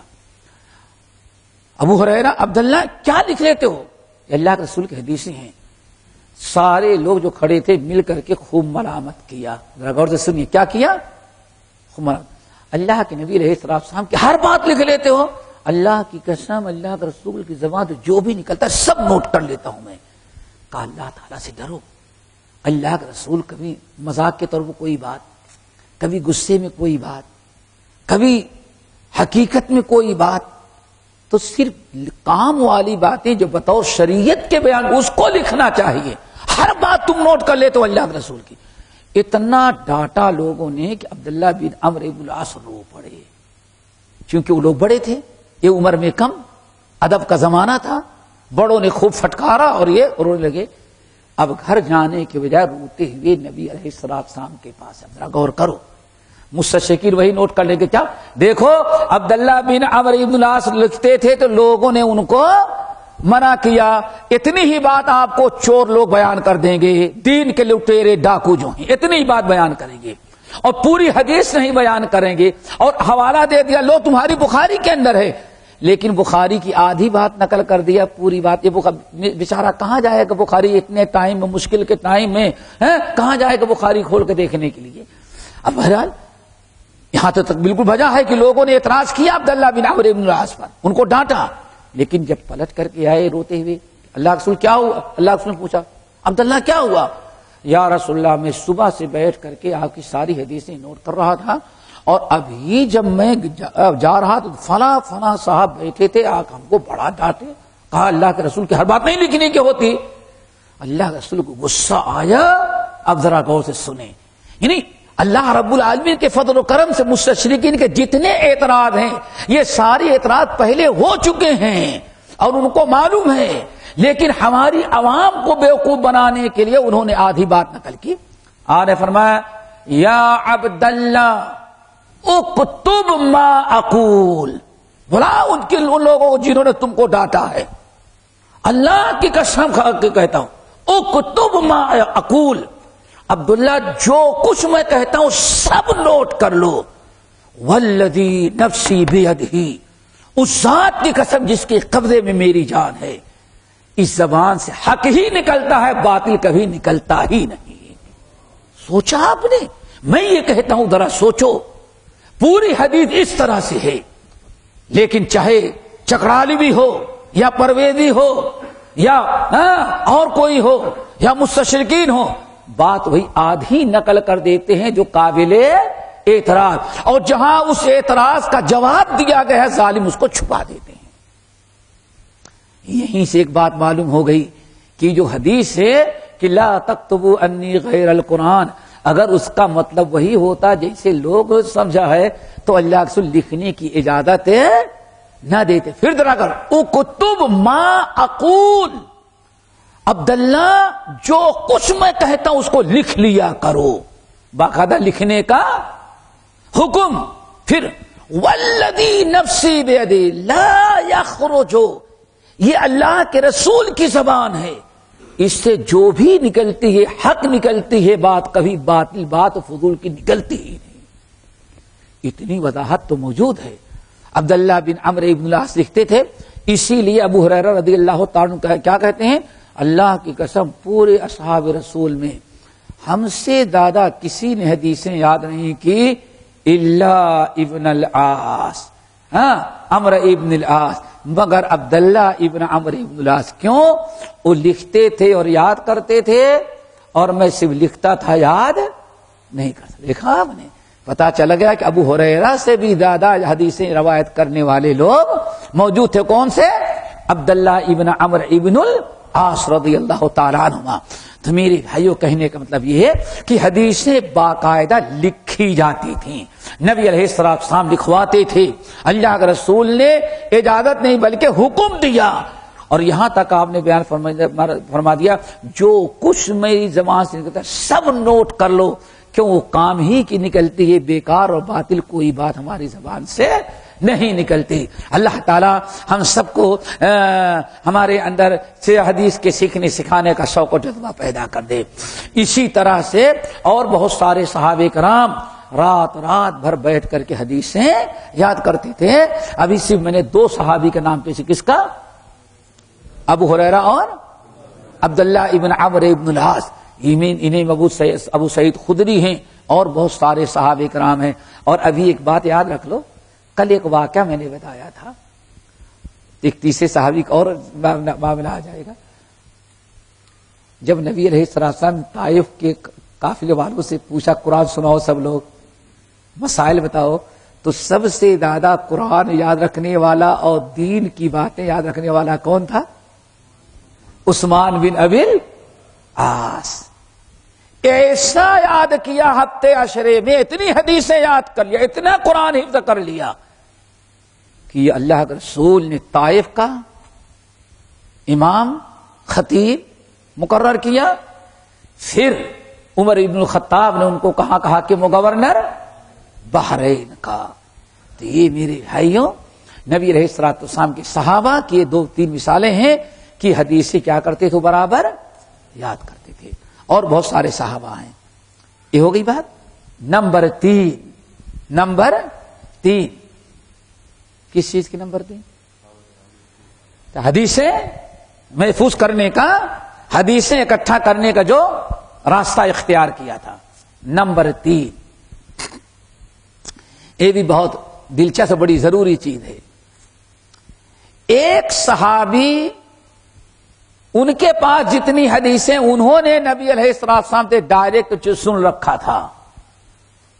ابو ہریرہ عبداللہ کیا لکھ لیتے ہو؟ اللہ کے رسول کی حدیثیں ہیں۔ سارے لوگ جو کھڑے تھے مل کر کے خوب ملامت کیا، ذرا غور سے سنیے کیا کیا؟ خوب ملامت۔ اللہ کے نبی علیہ السلام کی ہر بات لکھ لیتے ہو؟ اللہ کی قسم، اللہ کے رسول کی زبان سے جو بھی نکلتا ہے سب نوٹ کر لیتا ہوں میں۔ کہا اللہ تعالیٰ سے ڈرو، اللہ کے رسول کبھی مذاق کے طور پر کوئی بات، کبھی غصے میں کوئی بات، کبھی حقیقت میں کوئی بات، تو صرف کام والی باتیں جو بطور شریعت کے بیان اس کو لکھنا چاہیے، ہر بات تم نوٹ کر لیتے ہو اللہ کے رسول کی۔ اتنا ڈاٹا لوگوں نے کہ عبداللہ بن عمرو بن العاص رو پڑے، کیونکہ وہ لوگ بڑے تھے، یہ عمر میں کم، ادب کا زمانہ تھا، بڑوں نے خوب پھٹکارا اور یہ رونے لگے۔ اب گھر جانے کے بجائے روتے ہوئے نبی علیہ السلام کے پاس، ذرا غور کرو، مستشرقین وہی نوٹ کر لیں گے کیا؟ دیکھو عبداللہ بن عمرو بن العاص لکھتے تھے تو لوگوں نے ان کو منع کیا، اتنی ہی بات آپ کو چور لوگ بیان کر دیں گے، دین کے لٹیرے ڈاکو جو ہیں اتنی ہی بات بیان کریں گے اور پوری حدیث نہیں بیان کریں گے، اور حوالہ دے دیا لو تمہاری بخاری کے اندر ہے، لیکن بخاری کی آدھی بات نقل کر دیا، پوری بات۔ یہ بیچارہ کہاں جائے گا بخاری اتنے ٹائم میں، مشکل کے ٹائم میں کہاں جائے گا بخاری کھول کے دیکھنے کے لیے؟ اب بہرحال یہاں تک بالکل بھجا ہے کہ لوگوں نے اعتراض کیا عبداللہ بن عمرو بن العاص پر، ان کو ڈانٹا، لیکن جب پلٹ کر کے آئے روتے ہوئے، اللہ کے رسول کیا ہوا؟ اللہ کے رسول نے پوچھا عبداللہ کیا ہوا؟ یا رسول اللہ میں صبح سے بیٹھ کر کے آپ کی ساری حدیثیں نوٹ کر رہا تھا، اور ابھی جب میں جا رہا تو فلاں فلاں صاحب بیٹھے تھے، آپ ہم کو بڑا ڈانٹے، کہا اللہ کے رسول کی ہر بات نہیں لکھنے کی ہوتی۔ اللہ کے رسول کو غصہ آیا۔ اب ذرا غور سے سنیں، یعنی اللہ رب العالمین کے فضل و کرم سے مستشرقین کے جتنے اعتراض ہیں یہ سارے اعتراض پہلے ہو چکے ہیں اور ان کو معلوم ہے، لیکن ہماری عوام کو بیوقوف بنانے کے لیے انہوں نے آدھی بات نقل کی۔ آپ نے فرمایا یا عبداللہ اکتب ما اقول، بلا ان لوگوں کو جنہوں نے تم کو ڈانٹا ہے، اللہ کی قسم کھا کے کہتا ہوں اکتب ما اقول، عبداللہ جو کچھ میں کہتا ہوں سب نوٹ کر لو، والذی نفسی بیدہ، اس ذات کی قسم جس کے قبضے میں میری جان ہے، اس زبان سے حق ہی نکلتا ہے، باطل کبھی نکلتا ہی نہیں۔ سوچا آپ نے؟ میں یہ کہتا ہوں ذرا سوچو، پوری حدیث اس طرح سے ہے، لیکن چاہے چکرالی ہو یا پرویزی ہو یا اور کوئی ہو یا مستشرقین ہو، بات وہی آدھی نقل کر دیتے ہیں جو قابل اعتراض، اور جہاں اس اعتراض کا جواب دیا گیا ہے ظالم اس کو چھپا دیتے ہیں۔ یہیں سے ایک بات معلوم ہو گئی کہ جو حدیث ہے کہ لا تکتبوا انی غیر القرآن، اگر اس کا مطلب وہی ہوتا جیسے لوگ سمجھا ہے تو اللہ کے لکھنے کی اجازت نہ دیتے۔ پھر ذرا کر اکتب ما اقول، عبداللہ جو کچھ میں کہتا ہوں اس کو لکھ لیا کرو، باقاعدہ لکھنے کا حکم۔ پھر والذی نفسی بیدہ لا یخرج، یہ اللہ کے رسول کی زبان ہے، اس سے جو بھی نکلتی ہے حق نکلتی ہے، بات کبھی باطل بات فضول کی نکلتی ہی نہیں۔ اتنی وضاحت تو موجود ہے۔ عبداللہ بن عمرو بن العاص لکھتے تھے، اسی لیے ابو ہریرہ رضی اللہ تعالیٰ عنہ کیا کہتے ہیں، اللہ کی قسم پورے اصحاب رسول میں ہم سے زیادہ کسی نے حدیثیں یاد نہیں کی الا ابن العاص، عمرو ابن العاص، مگر عبداللہ ابن عمرو ابن العاص کیوں؟ وہ لکھتے تھے اور یاد کرتے تھے، اور میں صرف لکھتا تھا، یاد نہیں کرتا. دیکھا آپ نے، پتا چل گیا کہ ابو ہریرہ سے بھی زیادہ حدیثیں روایت کرنے والے لوگ موجود تھے. کون سے؟ عبداللہ ابن عمرو ابن العاص رضی اللہ تعالیٰ عنہما. تو میرے بھائیوں، کہنے کا مطلب یہ ہے کہ حدیثیں باقاعدہ لکھی جاتی تھیں. نبی علیہ السلام لکھواتے تھے. اللہ کے رسول نے اجازت نہیں بلکہ حکم دیا، اور یہاں تک آپ نے بیان فرما دیا جو کچھ میری زبان سے نکلتا ہے سب نوٹ کر لو، کیوں وہ کام ہی کی نکلتی ہے، بیکار اور باطل کوئی بات ہماری زبان سے نہیں نکلتی. اللہ تعالی ہم سب کو ہمارے اندر سے حدیث کے سیکھنے سکھانے کا شوق و جذبہ پیدا کر دے. اسی طرح سے اور بہت سارے صحابہ کرام رات بھر بیٹھ کر کے حدیثیں یاد کرتے تھے. ابھی صرف میں نے 2 صحابی کا نام پیش، کس کا؟ ابو ہریرہ اور عبداللہ ابن عمرو ابن العاص. انہیں ابو سعید خدری ہیں اور بہت سارے صحابہ کرام ہیں. اور ابھی ایک بات یاد رکھ لو، کل ایک واقعہ میں نے بتایا تھا، ایک تیسرے صحابی کا اور معاملہ آ جائے گا. جب نبی علیہ السلام طائف کے قافلے والوں سے پوچھا قرآن سناؤ سب لوگ، مسائل بتاؤ، تو سب سے زیادہ قرآن یاد رکھنے والا اور دین کی باتیں یاد رکھنے والا کون تھا؟ عثمان بن ابی العاص. ایسا یاد کیا ہفتے عشرے میں، اتنی حدیثیں یاد کر لیا، اتنا قرآن حفظ کر لیا کہ اللہ کے رسول نے طائف کا امام خطیب مقرر کیا. پھر عمر ابن الخطاب نے ان کو کہا کہ گورنر بحرین کا. تو یہ میرے بھائیوں نبی علیہ الصلوۃ والسلام کے صحابہ کی یہ 2-3 مثالیں ہیں کہ حدیثیں کیا کرتے تھے؟ برابر یاد کرتے تھے. اور بہت سارے صحابہ ہیں. یہ ہو گئی بات. نمبر 3 کس چیز کی نمبر 3؟ تو حدیثیں محفوظ کرنے کا، حدیثیں اکٹھا کرنے کا جو راستہ اختیار کیا تھا. نمبر 3 یہ بھی بہت دلچسپ بڑی ضروری چیز ہے. ایک صحابی، ان کے پاس جتنی حدیثیں انہوں نے نبی علیہ السلام سے ڈائریکٹ سن رکھا تھا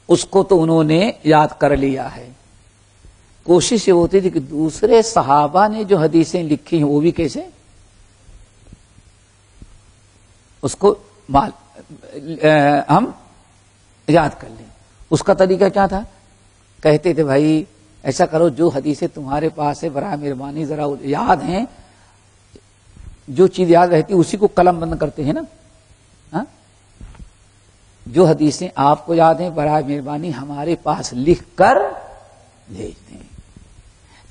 اس کو تو انہوں نے یاد کر لیا ہے. کوشش یہ ہوتی تھی کہ دوسرے صحابہ نے جو حدیثیں لکھی ہیں وہ بھی کیسے اس کو ہم یاد کر لیں. اس کا طریقہ کیا تھا؟ کہتے تھے بھائی ایسا کرو، جو حدیثیں تمہارے پاس ہے برائے مہربانی ذرا یاد ہیں، جو چیز یاد رہتی اسی کو قلم بند کرتے ہیں نا. ہاں، جو حدیثیں آپ کو یاد ہیں برائے مہربانی ہمارے پاس لکھ کر بھیج دیں.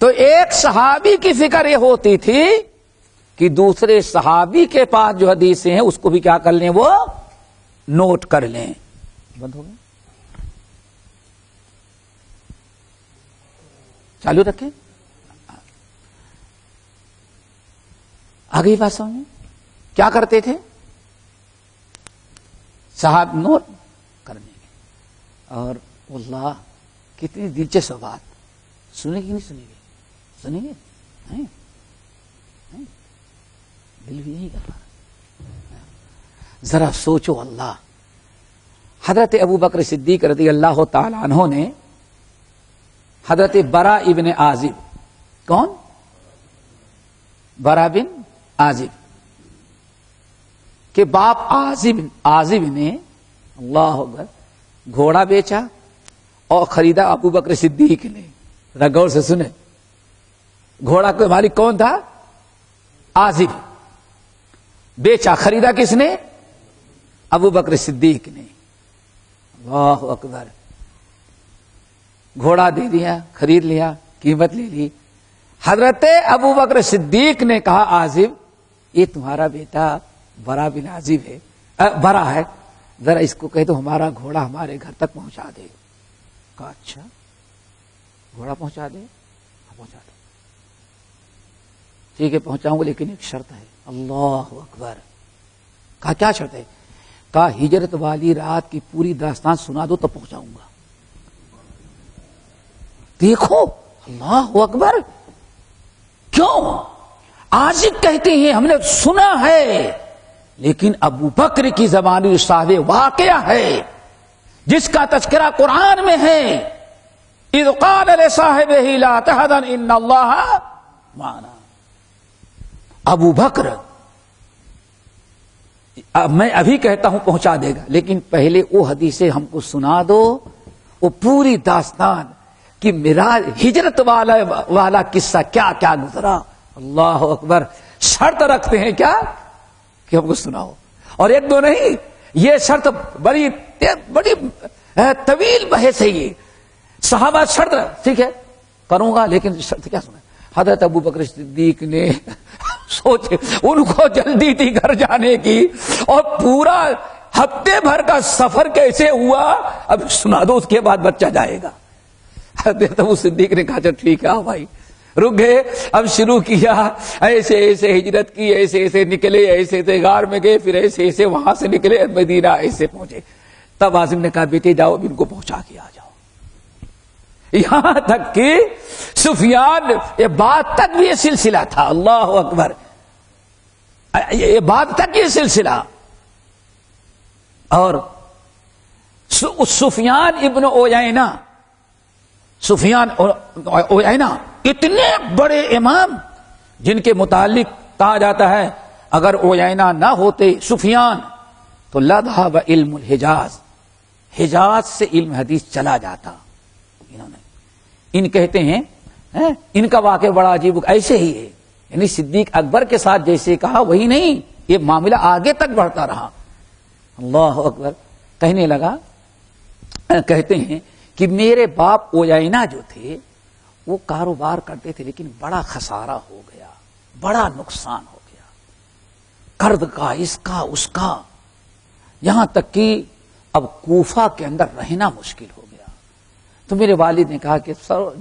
تو ایک صحابی کی فکر یہ ہوتی تھی کہ دوسرے صحابی کے پاس جو حدیثیں ہیں اس کو بھی کیا کر لیں، وہ نوٹ کر لیں. بند ہو گئے، چالو رکھیں. آگے بات سمجھیں کیا کرتے تھے صاحب؟ نوٹ کرنے کے. اور اللہ کتنی دلچسپ بات، سنیں گے نہیں سنیں گے؟ سنیں گے. دل بھی یہی کر رہا. ذرا سوچو، اللہ حضرت ابو بکر صدیق رضی اللہ تعالی عنہ نے حضرت برا ابن عازب، کون؟ برا بن عازب کے باپ عازب نے اللہ اکبر گھوڑا بیچا اور خریدا ابو بکر صدیق نے. غور سے سنے، گھوڑا کا مالک کون تھا؟ عازب. بیچا، خریدا کس نے؟ ابو بکر صدیق نے. اللہ اکبر. گھوڑا دے دیا، خرید لیا، قیمت لے لی. حضرت ابو بکر صدیق نے کہا عازب یہ تمہارا بیٹا برا بن عازب ہے، برا ہے، ذرا اس کو کہہ دو ہمارا گھوڑا ہمارے گھر تک پہنچا دے. کہا اچھا گھوڑا پہنچا دے؟ پہنچا دو. ٹھیک ہے پہنچاؤں گا، لیکن ایک شرط ہے. اللہ اکبر. کہا کیا شرط ہے؟ کہا ہجرت والی رات کی پوری داستان سنا دو تو پہنچاؤں گا. دیکھو اللہ اکبر، کیوں کیوں؟ عازب کہتے ہیں ہم نے سنا ہے، لیکن ابو بکر کی زبانی صاحب واقعہ ہے جس کا تذکرہ قرآن میں ہے، اذ قال لصاحبہ لا تحزن ان اللہ معنا۔ ابو بکر میں ابھی کہتا ہوں پہنچا دے گا، لیکن پہلے وہ حدیثیں ہم کو سنا دو، وہ پوری داستان کہ معراج ہجرت والا قصہ کیا کیا گزرا۔ اللہ اکبر، شرط رکھتے ہیں کیا کہ ہم کو سناؤ، اور ایک دو نہیں، یہ شرط بڑی طویل بحث ہے۔ یہ صحابہ شرط ٹھیک ہے کروں گا، لیکن شرط کیا سنا؟ حضرت ابو بکر صدیق نے سوچے، ان کو جلدی تھی گھر جانے کی، اور پورا ہفتے بھر کا سفر کیسے ہوا اب سنا دو، اس کے بعد بچہ جائے گا۔ حضرت ابو صدیق نے کہا چل ٹھیک ہے بھائی، رک گئے، اب شروع کیا، ایسے ایسے ہجرت کی، ایسے ایسے نکلے، ایسے ایسے غار میں گئے، پھر ایسے ایسے وہاں سے نکلے مدینہ ایسے پہنچے۔ تب عاصم نے کہا بیٹے جاؤ اب ان کو پہنچا کے آ جاؤ، یہاں تک کہ سفیان، یہ بات تک بھی یہ سلسلہ تھا۔ اللہ اکبر، یہ بات تک یہ سلسلہ، اور سفیان ابن عیینہ، سفیان عیینہ اتنے بڑے امام جن کے متعلق کہا جاتا ہے اگر عیینہ نہ ہوتے سفیان تو لذهب علم الحجاز، حجاز سے علم حدیث چلا جاتا۔ انہوں نے ان کہتے ہیں ان کا واقعہ بڑا عجیب، ایسے ہی ہے، یعنی صدیق اکبر کے ساتھ جیسے کہا وہی نہیں، یہ معاملہ آگے تک بڑھتا رہا۔ اللہ اکبر، کہنے لگا، کہتے ہیں کہ میرے باپ عیینہ جو تھے وہ کاروبار کرتے تھے، لیکن بڑا خسارہ ہو گیا، بڑا نقصان ہو گیا، قرض کا، اس کا اس کا، یہاں تک کہ اب کوفہ کے اندر رہنا مشکل ہو گیا۔ تو میرے والد نے کہا کہ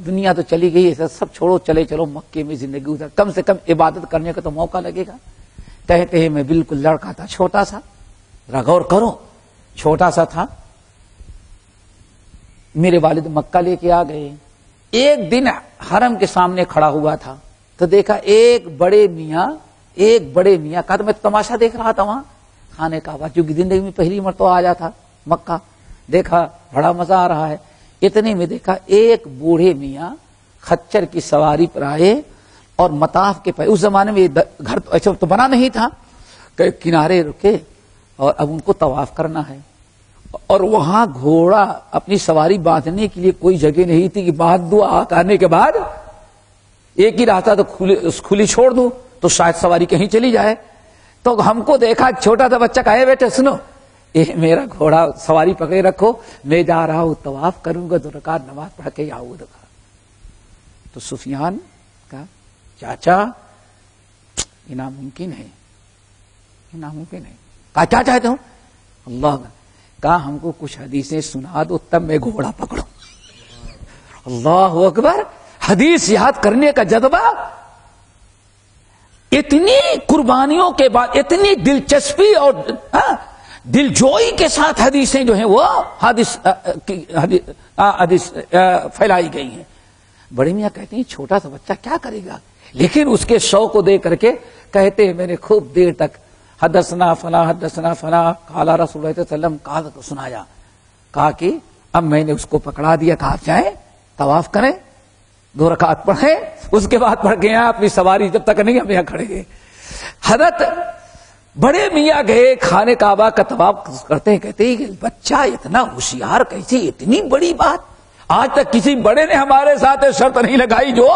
دنیا تو چلی گئی ہے، سب چھوڑو، چلے چلو مکے میں زندگی گزار، کم سے کم عبادت کرنے کا تو موقع لگے گا۔ کہتے ہیں میں بالکل لڑکا تھا، چھوٹا سا، ذرا غور کرو، چھوٹا سا تھا، میرے والد مکہ لے کے آ گئے۔ ایک دن حرم کے سامنے کھڑا ہوا تھا تو دیکھا ایک بڑے میاں کہا تو میں تماشا دیکھ رہا تھا وہاں کھانے کا، چونکہ زندگی میں پہلی مرتبہ آیا تھا مکہ، دیکھا بڑا مزہ آ رہا ہے۔ اتنے میں دیکھا ایک بوڑھے میاں خچر کی سواری پر آئے اور مطاف کے اس زمانے میں گھر ایسا تو بنا نہیں تھا، کہ کنارے رکے اور اب ان کو طواف کرنا ہے، اور وہاں گھوڑا اپنی سواری باندھنے کے لیے کوئی جگہ نہیں تھی کہ باندھ دو، آنے کے بعد ایک ہی راستہ تو کھلی چھوڑ دوں تو شاید سواری کہیں چلی جائے۔ تو ہم کو دیکھا چھوٹا سا بچہ کہے بیٹے سنو، یہ میرا گھوڑا سواری پکڑے رکھو، میں جا رہا ہوں طواف کروں گا، 2 رکعت نماز پڑھ کے آؤں گا۔ تو سفیان کہا چاچا یہ ناممکن ہے، یہ ناممکن ہے۔ کہا کیا چاہتے ہو؟ اللہ کہا ہم کو کچھ حدیثیں سنا دو تب میں گھوڑا پکڑوں۔ اللہ اکبر، حدیث یاد کرنے کا جذبہ، اتنی قربانیوں کے بعد اتنی دلچسپی اور دلجوئی کے ساتھ حدیثیں جو ہیں وہ حدیث پھیلائی گئی ہیں۔ بڑے میاں کہتے ہیں چھوٹا سا بچہ کیا کرے گا، لیکن اس کے شوق کو دیکھ کر کے کہتے ہیں میں نے خوب دیر تک حدثنا فلاں حدثنا فلاں قال رسول اللہ صلی اللہ علیہ وسلم کہا سنایا، کہا کہ اب میں نے اس کو پکڑا دیا، کہا جائیں طواف کریں، 2 رکعت پڑھیں، اس کے بعد پڑھ کے اپنی سواری جب تک نہیں ہم یہاں کھڑے گئے۔ حضرت بڑے میاں گئے خانے کعبہ کا طواف کرتے ہیں، کہتے ہیں کہ بچہ اتنا ہوشیار کیسے، اتنی بڑی بات آج تک کسی بڑے نے ہمارے ساتھ شرط نہیں لگائی، جو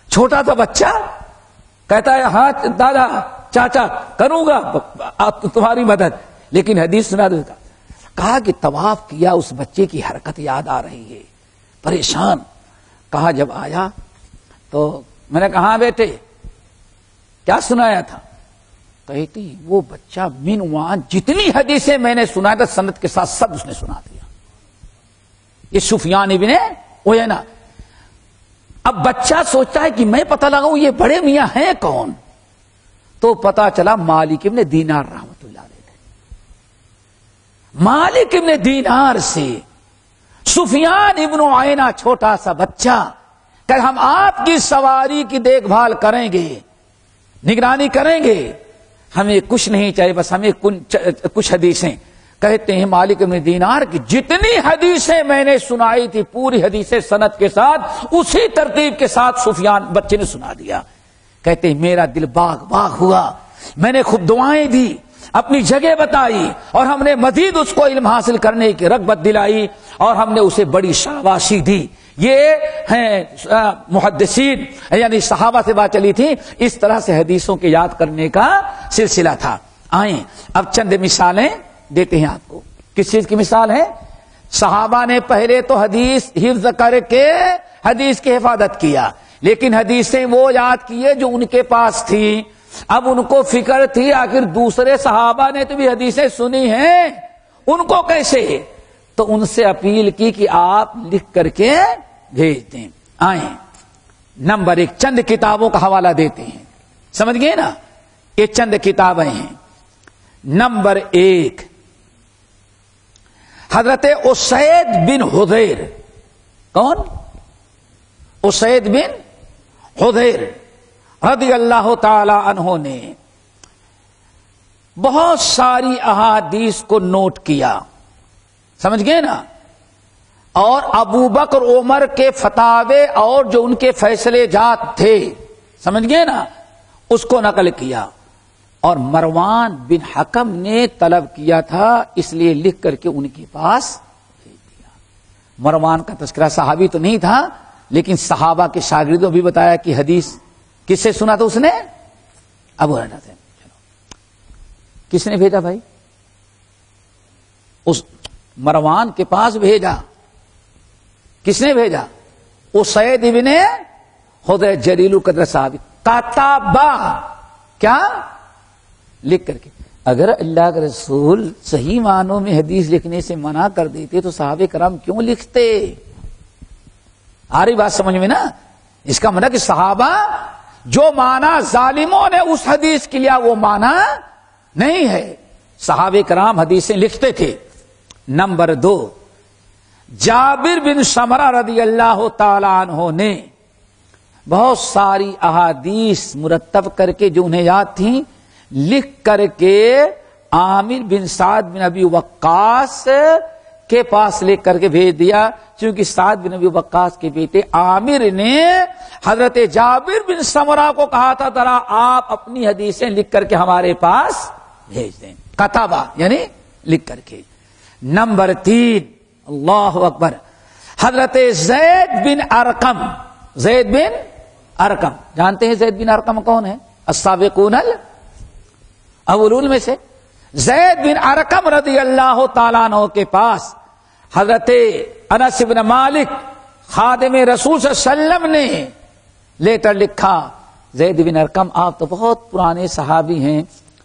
چھوٹا سا بچہ کہتا ہے ہاں دادا چاچا کروں گا تمہاری مدد، لیکن حدیث سنا دے گا۔ کہا کہ طواف کیا، اس بچے کی حرکت یاد آ رہی ہے، پریشان۔ کہا جب آیا تو میں نے کہا ہاں بیٹے کیا سنایا تھا؟ کہتی وہ بچہ من وہاں جتنی حدیثیں میں نے سنا تھا سند کے ساتھ سب اس نے سنا دیا۔ یہ سفیان ابن عیینہ۔ اب بچہ سوچتا ہے کہ میں پتہ لگاؤں یہ بڑے میاں ہیں کون، تو پتا چلا مالک ابن دینار رحمت اللہ علیہ۔ مالک ابن دینار سے سفیان ابن عیینہ چھوٹا سا بچہ کہ ہم آپ کی سواری کی دیکھ بھال کریں گے، نگرانی کریں گے، ہمیں کچھ نہیں چاہیے، بس ہمیں کچھ حدیثیں. کہتے ہیں مالک بن دینار کی جتنی حدیثیں میں نے سنائی تھی پوری حدیثیں سند کے ساتھ اسی ترتیب کے ساتھ سفیان بچے نے سنا دیا. کہتے ہیں میرا دل باغ باغ ہوا، میں نے خوب دعائیں دی، اپنی جگہ بتائی، اور ہم نے مزید اس کو علم حاصل کرنے کی رغبت دلائی، اور ہم نے اسے بڑی شاباشی دی. یہ ہیں محدثین یعنی صحابہ سے بات چلی تھی، اس طرح سے حدیثوں کے یاد کرنے کا سلسلہ تھا. آئیں اب چند مثالیں دیتے ہیں آپ کو. کس چیز کی مثال ہے؟ صحابہ نے پہلے تو حدیث حفظ کر کے حدیث کی حفاظت کیا، لیکن حدیثیں وہ یاد کیے جو ان کے پاس تھی. اب ان کو فکر تھی آخر دوسرے صحابہ نے تو بھی حدیثیں سنی ہیں، ان کو کیسے؟ تو ان سے اپیل کی کہ آپ لکھ کر کے بھیج دیں. آئیں نمبر 1 چند کتابوں کا حوالہ دیتے ہیں، سمجھ گئے نا؟ یہ چند کتابیں ہیں. نمبر 1 حضرت اسید بن حضیر. کون؟ اسید بن حضیر رضی اللہ تعالی عنہ نے بہت ساری احادیث کو نوٹ کیا، سمجھ گئے نا؟ اور ابو بکر عمر کے فتاوے اور جو ان کے فیصلے جات تھے، سمجھ گئے نا، اس کو نقل کیا. اور مروان بن حکم نے طلب کیا تھا، اس لیے لکھ کر کے ان کے پاس بھیج دیا. مروان کا تذکرہ صحابی تو نہیں تھا، لیکن صحابہ کے شاگردوں بھی بتایا کہ حدیث کس سے سنا تھا اس نے؟ ابو ہریرہ سے. کس نے بھیجا بھائی؟ اس مروان کے پاس بھیجا. کس نے بھیجا؟ اسید ابن حضیر جلیل القدر صحابی. کتابہ کیا لکھ کر کے. اگر اللہ کے رسول صحیح معنوں میں حدیث لکھنے سے منع کر دیتے تو صحابہ کرام کیوں لکھتے؟ آ رہی بات سمجھ میں نا؟ اس کا مطلب کہ صحابہ جو معنی ظالموں نے اس حدیث کے لیا وہ معنی نہیں ہے. صحابہ کرام حدیثیں لکھتے تھے. نمبر 2 جابر بن سمرہ رضی اللہ تعالی عنہ نے بہت ساری احادیث مرتب کر کے جو انہیں یاد تھیں لکھ کر کے عامر بن سعد بن ابی وقاص کے پاس لکھ کر کے بھیج دیا، چونکہ سعد بن ابی وقاص کے بیٹے عامر نے حضرت جابر بن سمرہ کو کہا تھا ذرا آپ اپنی حدیثیں لکھ کر کے ہمارے پاس بھیج دیں. کتابہ یعنی لکھ کر کے. نمبر 3 اللہ اکبر حضرت زید بن ارقم. زید بن ارقم جانتے ہیں زید بن ارقم کون ہے؟ السابقون الاولون میں سے. زید بن ارقم رضی اللہ تعالیٰ عنہ کے پاس حضرت انس بن مالک خادم رسول صلی اللہ علیہ وسلم نے لیٹر لکھا. زید بن ارقم آپ تو بہت پرانے صحابی ہیں،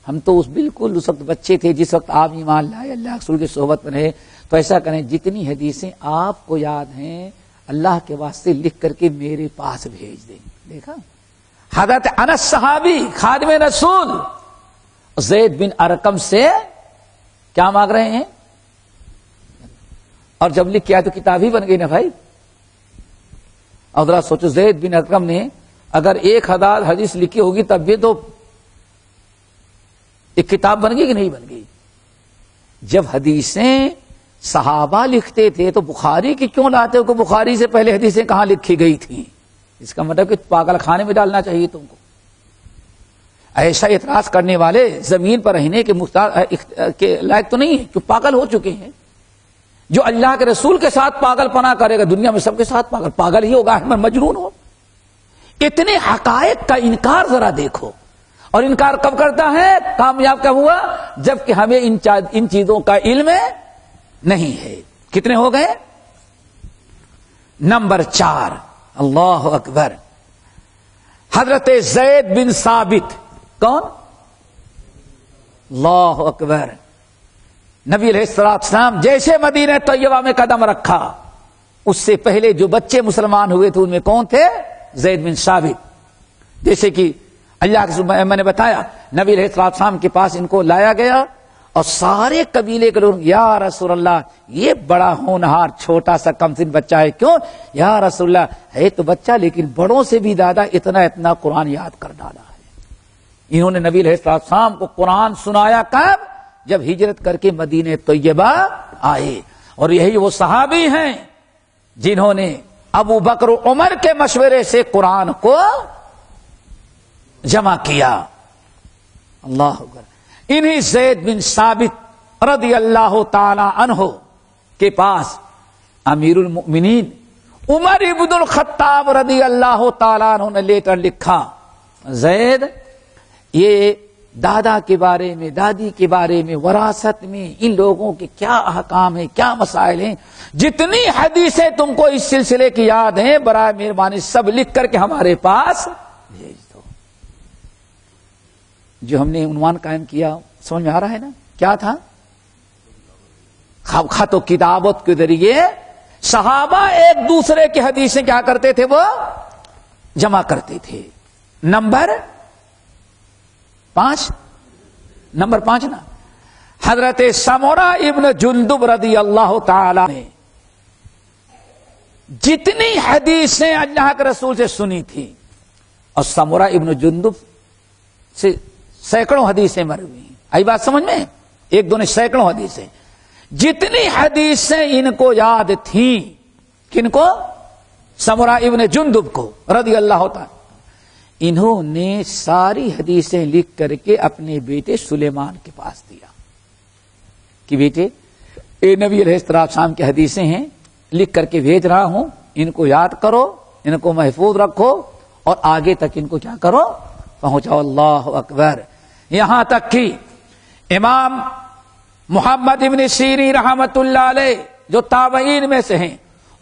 ہم تو بالکل اس وقت بچے تھے جس وقت آپ ایمان لائے، اللہ رسول کی صحبت میں رہے، تو ایسا کریں جتنی حدیثیں آپ کو یاد ہیں اللہ کے واسطے لکھ کر کے میرے پاس بھیج دیں. دیکھا حضرت انس صحابی خادم رسول زید بن ارقم سے کیا مانگ رہے ہیں؟ اور جب لکھ کیا تو کتاب ہی بن گئی نا بھائی. اور ذرا سوچو زید بن ارقم نے اگر 1000 حدیث لکھی ہوگی تب بھی تو ایک کتاب بن گئی کہ نہیں بن گئی؟ جب حدیثیں صحابہ لکھتے تھے تو بخاری کی کیوں لاتے ہو کہ بخاری سے پہلے حدیثیں کہاں لکھی گئی تھیں؟ اس کا مطلب کہ پاگل خانے میں ڈالنا چاہیے تم کو. ایسا اعتراض کرنے والے زمین پر رہنے کے لائق تو نہیں ہے، کہ پاگل ہو چکے ہیں. جو اللہ کے رسول کے ساتھ پاگل پنا کرے گا دنیا میں سب کے ساتھ پاگل ہی ہوگا، مجنون ہو. اتنے حقائق کا انکار ذرا دیکھو. اور انکار کب کرتا ہے؟ کامیاب کب ہوا؟ جبکہ ہمیں ان چیزوں کا علم نہیں ہے. کتنے ہو گئے؟ نمبر 4 اللہ اکبر حضرت زید بن ثابت. کون؟ اللہ اکبر. نبی علیہ السلام جیسے مدینہ طیبہ میں قدم رکھا اس سے پہلے جو بچے مسلمان ہوئے تھے ان میں کون تھے؟ زید بن ثابت. جیسے کہ اللہ کے میں نے بتایا نبی علیہ السلام کے پاس ان کو لایا گیا اور سارے قبیلے کے لوگ یا رسول اللہ یہ بڑا ہونہار چھوٹا سا کم سن بچہ ہے، کیوں یا رسول اللہ ہے تو بچہ لیکن بڑوں سے بھی زیادہ اتنا قرآن یاد کر ڈالا ہے۔ انہوں نے نبی علیہ السلام کو قرآن سنایا کب؟ جب ہجرت کر کے مدینہ طیبہ آئے، اور یہی وہ صحابی ہیں جنہوں نے ابو بکر و عمر کے مشورے سے قرآن کو جمع کیا۔ اللہ اکبر۔ انہی زید بن ثابت رضی اللہ تعالی عنہ کے پاس امیر المؤمنین عمر ابن الخطاب رضی اللہ تعالی عنہ نے لیٹر لکھا، زید یہ دادا کے بارے میں، دادی کے بارے میں، وراثت میں ان لوگوں کے کیا احکام ہیں، کیا مسائل ہیں، جتنی حدیثیں تم کو اس سلسلے کی یاد ہیں برائے مہربانی سب لکھ کر کے ہمارے پاس بھیج دو۔ جو ہم نے عنوان قائم کیا سمجھ میں آ رہا ہے نا؟ کیا تھا؟ خط و کتابت کے ذریعے صحابہ ایک دوسرے کی حدیثیں کیا کرتے تھے؟ وہ جمع کرتے تھے۔ نمبر 5 نا، حضرت سمرہ ابن جندب رضی اللہ تعالی نے جتنی حدیثیں اللہ کے رسول سے سنی تھی، اور سمرہ ابن جندب سے سینکڑوں حدیثیں مروی ہیں، آئی بات سمجھ میں؟ ایک دو نے سینکڑوں حدیثیں، جتنی حدیثیں ان کو یاد تھیں، کن کو؟ سمرہ ابن جندب کو رضی اللہ تعالی، انہوں نے ساری حدیثیں لکھ کر کے اپنے بیٹے سلیمان کے پاس دیا کہ بیٹے اے نبی علیہ السلام کی حدیثیں ہیں، لکھ کر کے بھیج رہا ہوں، ان کو یاد کرو، ان کو محفوظ رکھو، اور آگے تک ان کو کیا کرو؟ پہنچاؤ۔ اللہ اکبر۔ یہاں تک کہ امام محمد ابن سیرین رحمت اللہ علیہ جو تابعین میں سے ہیں،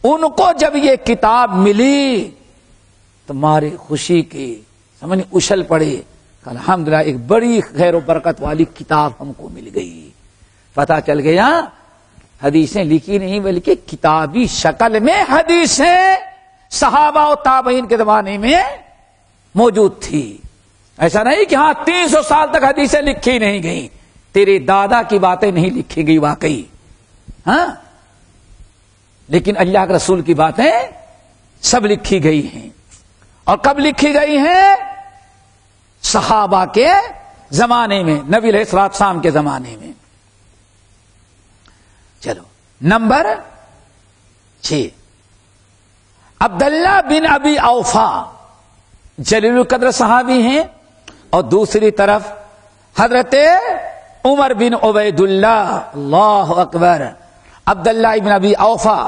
ان کو جب یہ کتاب ملی تمہارے خوشی کے سمجھ اچھل پڑے، الحمدللہ ایک بڑی خیر و برکت والی کتاب ہم کو مل گئی۔ پتہ چل گیا حدیثیں لکھی نہیں بلکہ کتابی شکل میں حدیثیں صحابہ و تابعین کے زمانے میں موجود تھی۔ ایسا نہیں کہ ہاں 300 سال تک حدیثیں لکھی نہیں گئی، تیرے دادا کی باتیں نہیں لکھی گئی واقعی، ہاں، لیکن اللہ کے رسول کی باتیں سب لکھی گئی ہیں۔ اور کب لکھی گئی ہیں؟ صحابہ کے زمانے میں، نبی علیہ السلام کے زمانے میں۔ چلو نمبر 6، عبداللہ بن ابی اوفا جلیل القدر صحابی ہیں، اور دوسری طرف حضرت عمر بن عبید اللہ، اللہ اکبر، عبداللہ بن ابی اوفا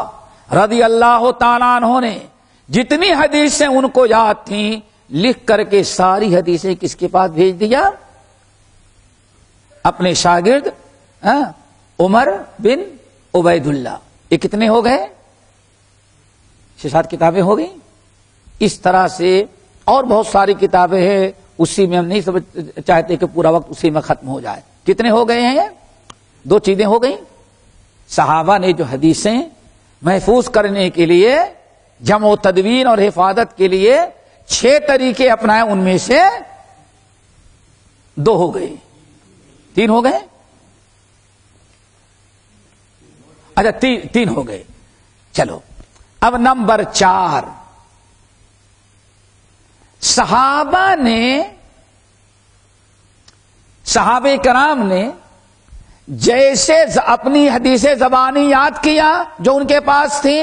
رضی اللہ تعالیٰ عنہ نے جتنی حدیثیں ان کو یاد تھیں لکھ کر کے ساری حدیثیں کس کے پاس بھیج دیا؟ اپنے شاگرد عمر بن عبید اللہ۔ یہ کتنے ہو گئے؟ 6-7 کتابیں ہو گئی۔ اس طرح سے اور بہت ساری کتابیں ہیں، اسی میں ہم نہیں سمجھ چاہتے کہ پورا وقت اسی میں ختم ہو جائے۔ کتنے ہو گئے ہیں؟ 2 چیزیں ہو گئیں۔ صحابہ نے جو حدیثیں محفوظ کرنے کے لیے جمع و تدوین اور حفاظت کے لیے 6 طریقے اپنائے، ان میں سے 2 ہو گئے، 3 ہو گئے، اچھا 3 ہو گئے۔ چلو اب نمبر 4، صحابہ کرام نے جیسے اپنی حدیث زبانی یاد کیا جو ان کے پاس تھی،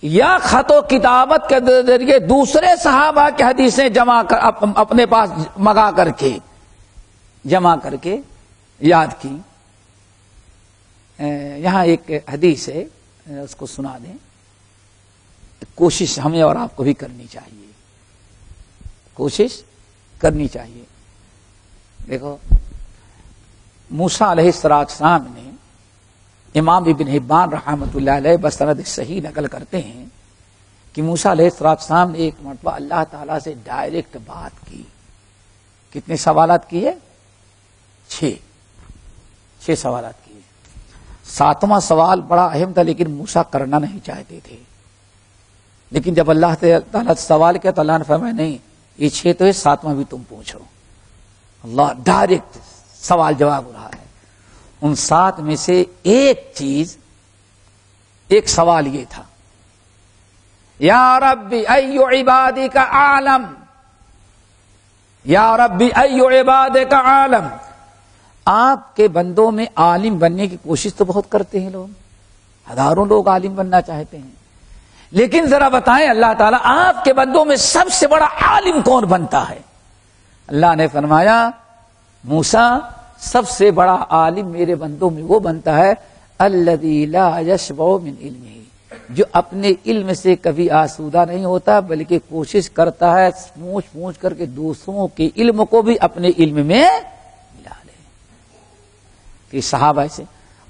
یا خط و کتابت کے ذریعے دوسرے صحابہ کی حدیثیں جمع کر اپنے پاس منگا کر کے جمع کر کے یاد کی۔ یہاں ایک حدیث ہے، اس کو سنا دیں۔ کوشش ہمیں اور آپ کو بھی کرنی چاہیے، کوشش کرنی چاہیے۔ دیکھو موسیٰ علیہ السلام نے، امام ابن حبان رحمۃ اللہ علیہ بسند صحیح نقل کرتے ہیں کہ موسیٰ علیہ السلام نے ایک مرتبہ اللہ تعالیٰ سے ڈائریکٹ بات کی۔ کتنے سوالات کیے؟ 6 سوالات کیے۔ 7واں سوال بڑا اہم تھا لیکن موسیٰ کرنا نہیں چاہتے تھے، لیکن جب اللہ تعالیٰ سوال کیا تو اللہ نے فرمایا نہیں، یہ 6 تو ہے، 7واں بھی تم پوچھو۔ اللہ ڈائریکٹ سوال جواب ہو رہا ہے۔ ان 7 میں سے ایک سوال یہ تھا، یا ربی ای عبادک اعلم، یا ربی ای عبادک اعلم. آپ کے بندوں میں عالم بننے کی کوشش تو بہت کرتے ہیں لوگ، ہزاروں لوگ عالم بننا چاہتے ہیں، لیکن ذرا بتائیں اللہ تعالیٰ آپ کے بندوں میں سب سے بڑا عالم کون بنتا ہے؟ اللہ نے فرمایا موسیٰ سب سے بڑا عالم میرے بندوں میں وہ بنتا ہے الذی لا یشبع من علمہ، جو اپنے علم سے کبھی آسودہ نہیں ہوتا بلکہ کوشش کرتا ہے پوچھ کر کے دوسروں کے علم کو بھی اپنے علم میں ملا لے. کہ صحابہ ایسے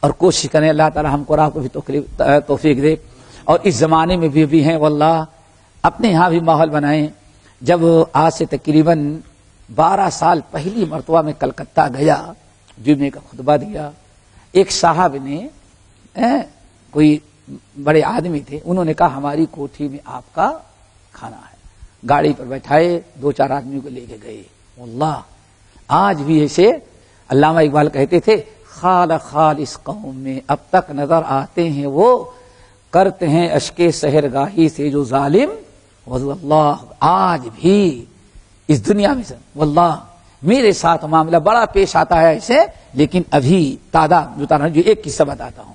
اور کوشش کریں، اللہ تعالیٰ ہم کو راہ کو بھی توفیق دے. اور اس زمانے میں بھی ہیں واللہ، اپنے یہاں بھی ماحول بنائیں. جب آج سے تقریباً 12 سال پہلی مرتبہ میں کلکتہ گیا، جمعے کا خطبہ دیا، ایک صاحب نے کوئی بڑے آدمی تھے، انہوں نے کہا ہماری کوٹھی میں آپ کا کھانا ہے. گاڑی پر بیٹھائے 2-4 آدمیوں کو لے کے گئے. واللہ آج بھی ایسے علامہ اقبال کہتے تھے خال اس قوم میں اب تک نظر آتے ہیں وہ، کرتے ہیں اشکے سحرگاہی سے جو ظالم. واللہ آج بھی اس دنیا میں واللہ میرے ساتھ معاملہ بڑا پیش آتا ہے ایسے، لیکن ابھی تعداد جو ایک قصہ بتاتا ہوں.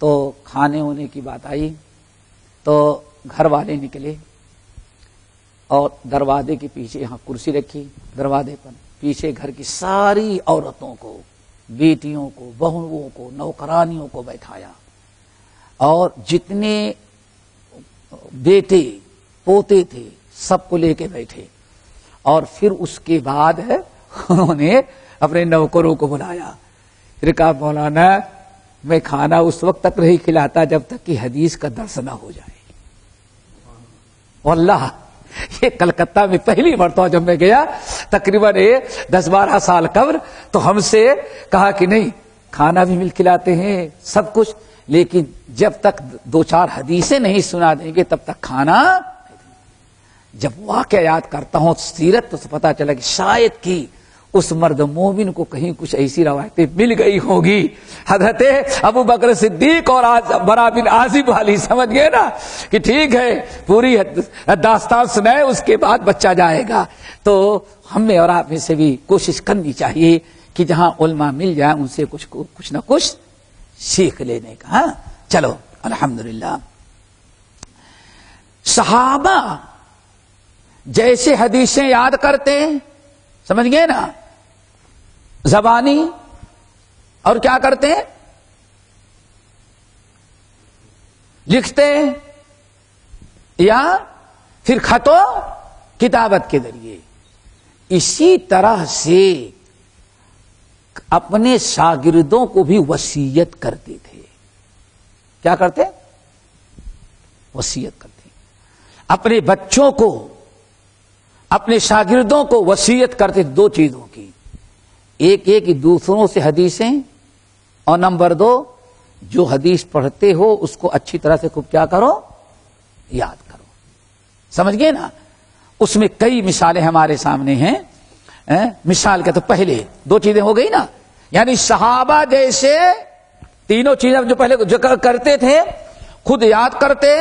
تو کھانے ہونے کی بات آئی تو گھر والے نکلے اور دروازے کے پیچھے یہاں کرسی رکھی، دروازے پر پیچھے گھر کی ساری عورتوں کو، بیٹیوں کو، بہنوں کو، نوکرانیوں کو بیٹھایا اور جتنے بیٹے پوتے تھے سب کو لے کے بیٹھے. اور پھر اس کے بعد انہوں نے اپنے نوکروں کو بلایا. پھر کہا مولانا میں کھانا اس وقت تک نہیں کھلاتا جب تک کہ حدیث کا درس نہ ہو جائے. واللہ یہ کلکتہ میں پہلی مرتبہ جب میں گیا تقریباً 10-12 سال قبل، تو ہم سے کہا کہ نہیں کھانا بھی مل کھلاتے ہیں سب کچھ، لیکن جب تک 2-4 حدیثیں نہیں سنا دیں گے تب تک کھانا. جب واقعہ یاد کرتا ہوں سیرت تو پتا چلا کہ شاید کہ اس مرد مومن کو کہیں کچھ ایسی روایتیں مل گئی ہوگی. حضرت ابو بکر صدیق اور برا بن عازب والی سمجھ گئے نا کہ ٹھیک ہے پوری داستان سنائے اس کے بعد بچہ جائے گا. تو ہمیں اور آپ میں سے بھی کوشش کرنی چاہیے کہ جہاں علماء مل جائیں ان سے کچھ نہ کچھ سیکھ لینے کا. ہاں چلو الحمدللہ. صحابہ جیسے حدیثیں یاد کرتے سمجھ گئے نا، زبانی، اور کیا کرتے ہیں لکھتے یا پھر خط و کتابت کے ذریعے. اسی طرح سے اپنے شاگردوں کو بھی وصیت کرتے تھے. کیا کرتے؟ وصیت کرتے. اپنے بچوں کو، اپنے شاگردوں کو وصیت کرتے 2 چیزوں کی. ایک دوسروں سے حدیثیں، اور نمبر 2 جو حدیث پڑھتے ہو اس کو اچھی طرح سے خوب کیا کرو، یاد کرو. سمجھ گئے نا. اس میں کئی مثالیں ہمارے سامنے ہیں. مثال کے تو پہلے 2 چیزیں ہو گئی نا، یعنی صحابہ جیسے 3 چیزیں جو پہلے جو کرتے تھے، خود یاد کرتے،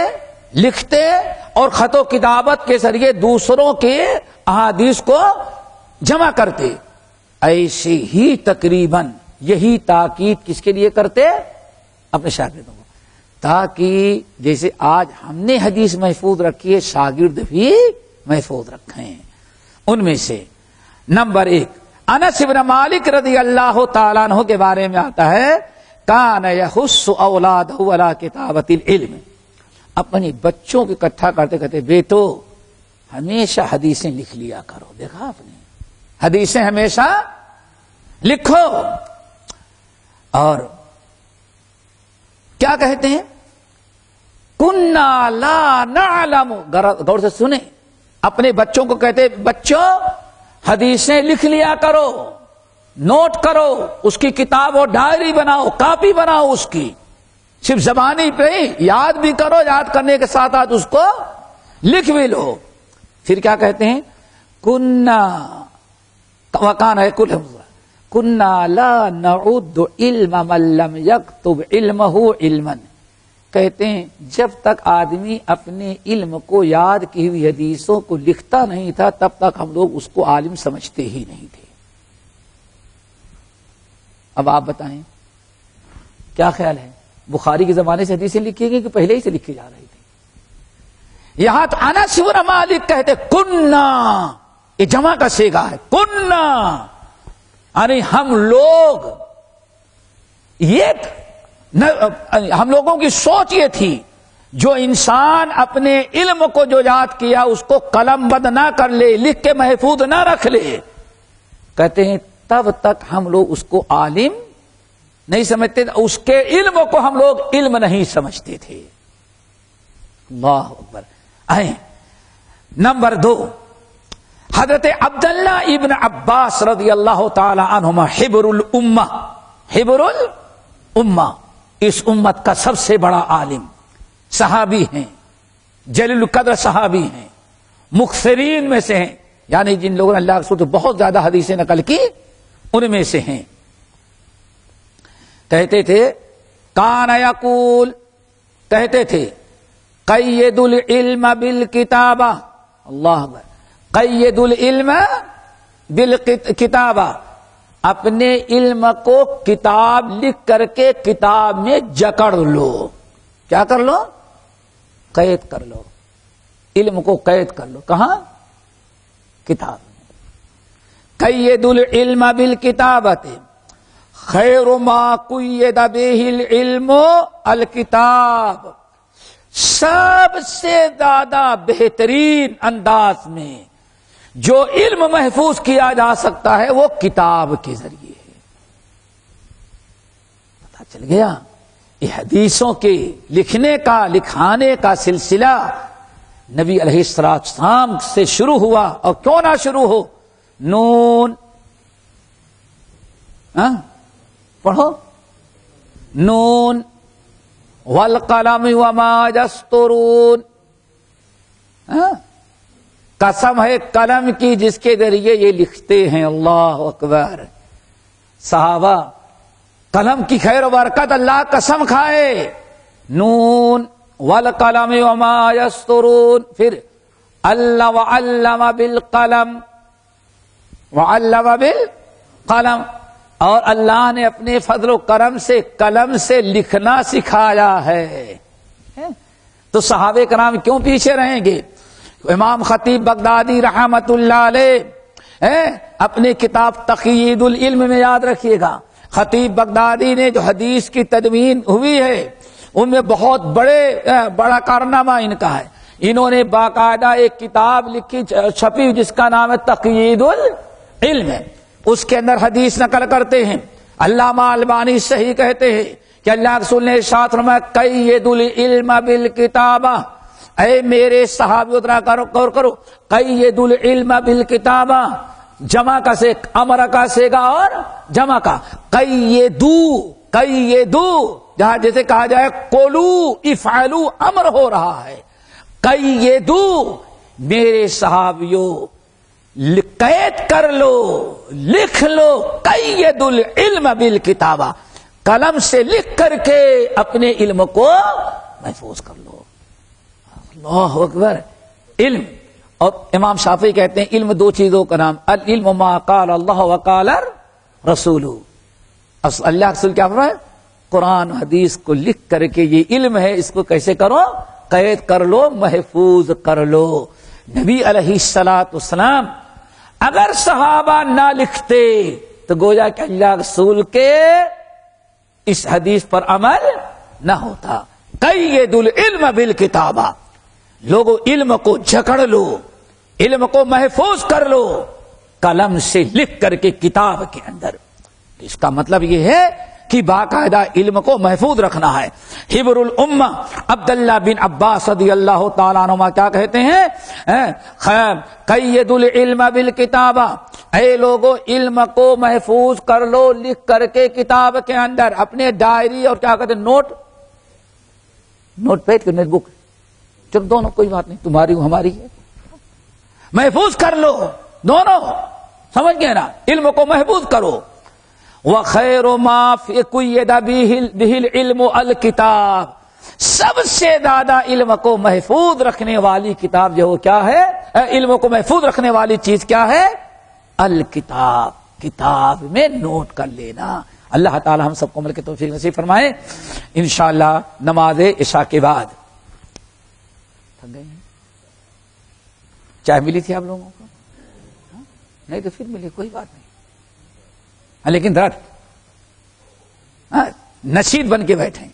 لکھتے اور خط و کتابت کے ذریعے دوسروں کے احادیث کو جمع کرتے. ایسے ہی تقریباً یہی تاکید کس کے لیے کرتے؟ اپنے شاگردوں کو، تاکہ جیسے آج ہم نے حدیث محفوظ رکھی ہے شاگرد بھی محفوظ رکھیں. ان میں سے نمبر 1 انس بن مالک رضی اللہ تعالیٰ عنہ کے بارے میں آتا ہے کان یحث اولادہ علی کتابۃ العلم. اپنے بچوں کو اکٹھا کرتے کہتے بیٹو ہمیشہ حدیثیں لکھ لیا کرو. دیکھا آپ نے، حدیثیں ہمیشہ لکھو. اور کیا کہتے ہیں کننا لا نعلم، غور سے سنیں، اپنے بچوں کو کہتے بچوں حدیثیں لکھ لیا کرو، نوٹ کرو، اس کی کتاب اور ڈائری بناؤ، کاپی بناؤ اس کی. صرف زبانی پہ یاد بھی کرو، یاد کرنے کے ساتھ ساتھ اس کو لکھ بھی لو. پھر کیا کہتے ہیں کننا وکان ہے کنا لا نعد علم من لم یکتب علمہ علما، کہتے ہیں جب تک آدمی اپنے علم کو، یاد کی ہوئی حدیثوں کو لکھتا نہیں تھا، تب تک ہم لوگ اس کو عالم سمجھتے ہی نہیں تھے۔ اب آپ بتائیں کیا خیال ہے، بخاری کے زمانے سے حدیثیں لکھی گئی کہ پہلے ہی سے لکھی جا رہی تھی؟ یہاں تو انس بن مالک کہتے کنا، یہ جمع کا صیغہ ہے، کنا، یعنی ہم لوگ، ہم لوگوں کی سوچ یہ تھی جو انسان اپنے علم کو جو یاد کیا اس کو قلم بند نہ کر لے، لکھ کے محفوظ نہ رکھ لے، کہتے ہیں تب تک ہم لوگ اس کو عالم نہیں سمجھتے، اس کے علم کو ہم لوگ علم نہیں سمجھتے تھے۔ اللہ اکبر۔ نمبر 2، حضرت عبداللہ ابن عباس رضی اللہ تعالی عنہما حبر الامہ، حبر الامہ، اس امت کا سب سے بڑا عالم صحابی ہیں، جلیل القدر صحابی ہیں، مکثرین میں سے ہیں، یعنی جن لوگوں نے اللہ کے رسول سے بہت زیادہ حدیثیں نقل کی ان میں سے ہیں۔ کہتے تھے کان یقول، کہتے تھے قید العلم بالکتابہ، اللہ اکبر، قید العلم بالکتابہ، اپنے علم کو کتاب لکھ کر کے کتاب میں جکڑ لو۔ کیا کر لو؟ قید کر لو، علم کو قید کر لو۔ کہاں؟ کتاب میں۔ قید العلم بالکتابۃ خیر ما قید بہ العلم الکتاب، سب سے زیادہ بہترین انداز میں جو علم محفوظ کیا جا سکتا ہے وہ کتاب کے ذریعے ہے۔ پتہ چل گیا یہ حدیثوں کے لکھنے کا، لکھانے کا سلسلہ نبی علیہ السلام سے شروع ہوا، اور کیوں نہ شروع ہو؟ نون، پڑھو، نون والقلم وما یسطرون، قسم ہے قلم کی جس کے ذریعے یہ لکھتے ہیں۔ اللہ اکبر۔ صحابہ قلم کی خیر و برکت اللہ قسم کھائے۔ نون والقلم وما یسطرون، پھر اللہ وعلم بالقلم، وعلم بالقلم، اور اللہ نے اپنے فضل و کرم سے قلم سے لکھنا سکھایا ہے۔ تو صحابہ کرام کیوں پیچھے رہیں گے؟ امام خطیب بغدادی رحمت اللہ علیہ اپنے کتاب تقیید العلم میں یاد رکھیے گا، خطیب بغدادی نے جو حدیث کی تدوین ہوئی ہے ان میں بہت بڑا کارنامہ ان کا ہے۔ انہوں نے باقاعدہ ایک کتاب لکھی، چھپی، جس کا نام ہے تقیید العلم، اس کے اندر حدیث نقل کرتے ہیں۔ علامہ البانی صحیح کہتے ہیں کہ اللہ کے رسول نے ارشاد فرمایا قید العلم بالکتابہ، اے میرے صحابیوں ذرا غور کرو، قید العلم بالکتابہ، جمع کا سے امر کا سیگا اور جمع کا قیدو، قیدو، جہاں جیسے کہا جائے قولو افعلو، امر ہو رہا ہے، قیدو، میرے صحابیوں قید کر لو، لکھ لو، قید العلم بالکتابہ، قلم سے لکھ کر کے اپنے علم کو محفوظ کر لو۔ اللہ اکبر۔ علم، اور امام شافعی کہتے ہیں علم دو چیزوں کا نام، العلم ما قال اللہ وقال رسول، اللہ رسول کیا فرمائے؟ قرآن حدیث کو لکھ کر کے یہ علم ہے، اس کو کیسے کرو؟ قید کر لو، محفوظ کر لو۔ نبی علیہ الصلوۃ والسلام اگر صحابہ نہ لکھتے تو گویا کہ اللہ رسول کے اس حدیث پر عمل نہ ہوتا۔ قید العلم بالکتابہ، لوگوں علم کو جکڑ لو، علم کو محفوظ کر لو، قلم سے لکھ کر کے کتاب کے اندر۔ اس کا مطلب یہ ہے کہ باقاعدہ علم کو محفوظ رکھنا ہے۔ حبر الامہ عبداللہ بن عباس رضی اللہ تعالیٰ عنہما کیا کہتے ہیں؟ قید العلم بالکتابہ، اے لوگو علم کو محفوظ کر لو، لکھ کر کے کتاب کے اندر، اپنے ڈائری اور کیا کہتے ہیں نوٹ پیڈ کے نوٹ بک، چلو دونوں کوئی بات نہیں، تمہاری ہماری ہے، محفوظ کر لو دونوں، سمجھ گئے نا؟ علم کو محفوظ کرو۔ وَخَيْرُ مَا قُيِّدَ بِهِ الْعِلْمُ الْكِتَابُ، سب سے زیادہ علم کو محفوظ رکھنے والی کتاب جو کیا ہے، علم کو محفوظ رکھنے والی چیز کیا ہے؟ الکتاب، کتاب میں نوٹ کر لینا۔ اللہ تعالی ہم سب کو عمل کی توفیق نصیب فرمائے۔ انشاءاللہ نماز عشاء کے بعد تھک گئے ہیں؟ چائے ملی تھی آپ لوگوں کو؟ نہیں تو پھر ملی، کوئی بات نہیں، لیکن درد نشید بن کے بیٹھے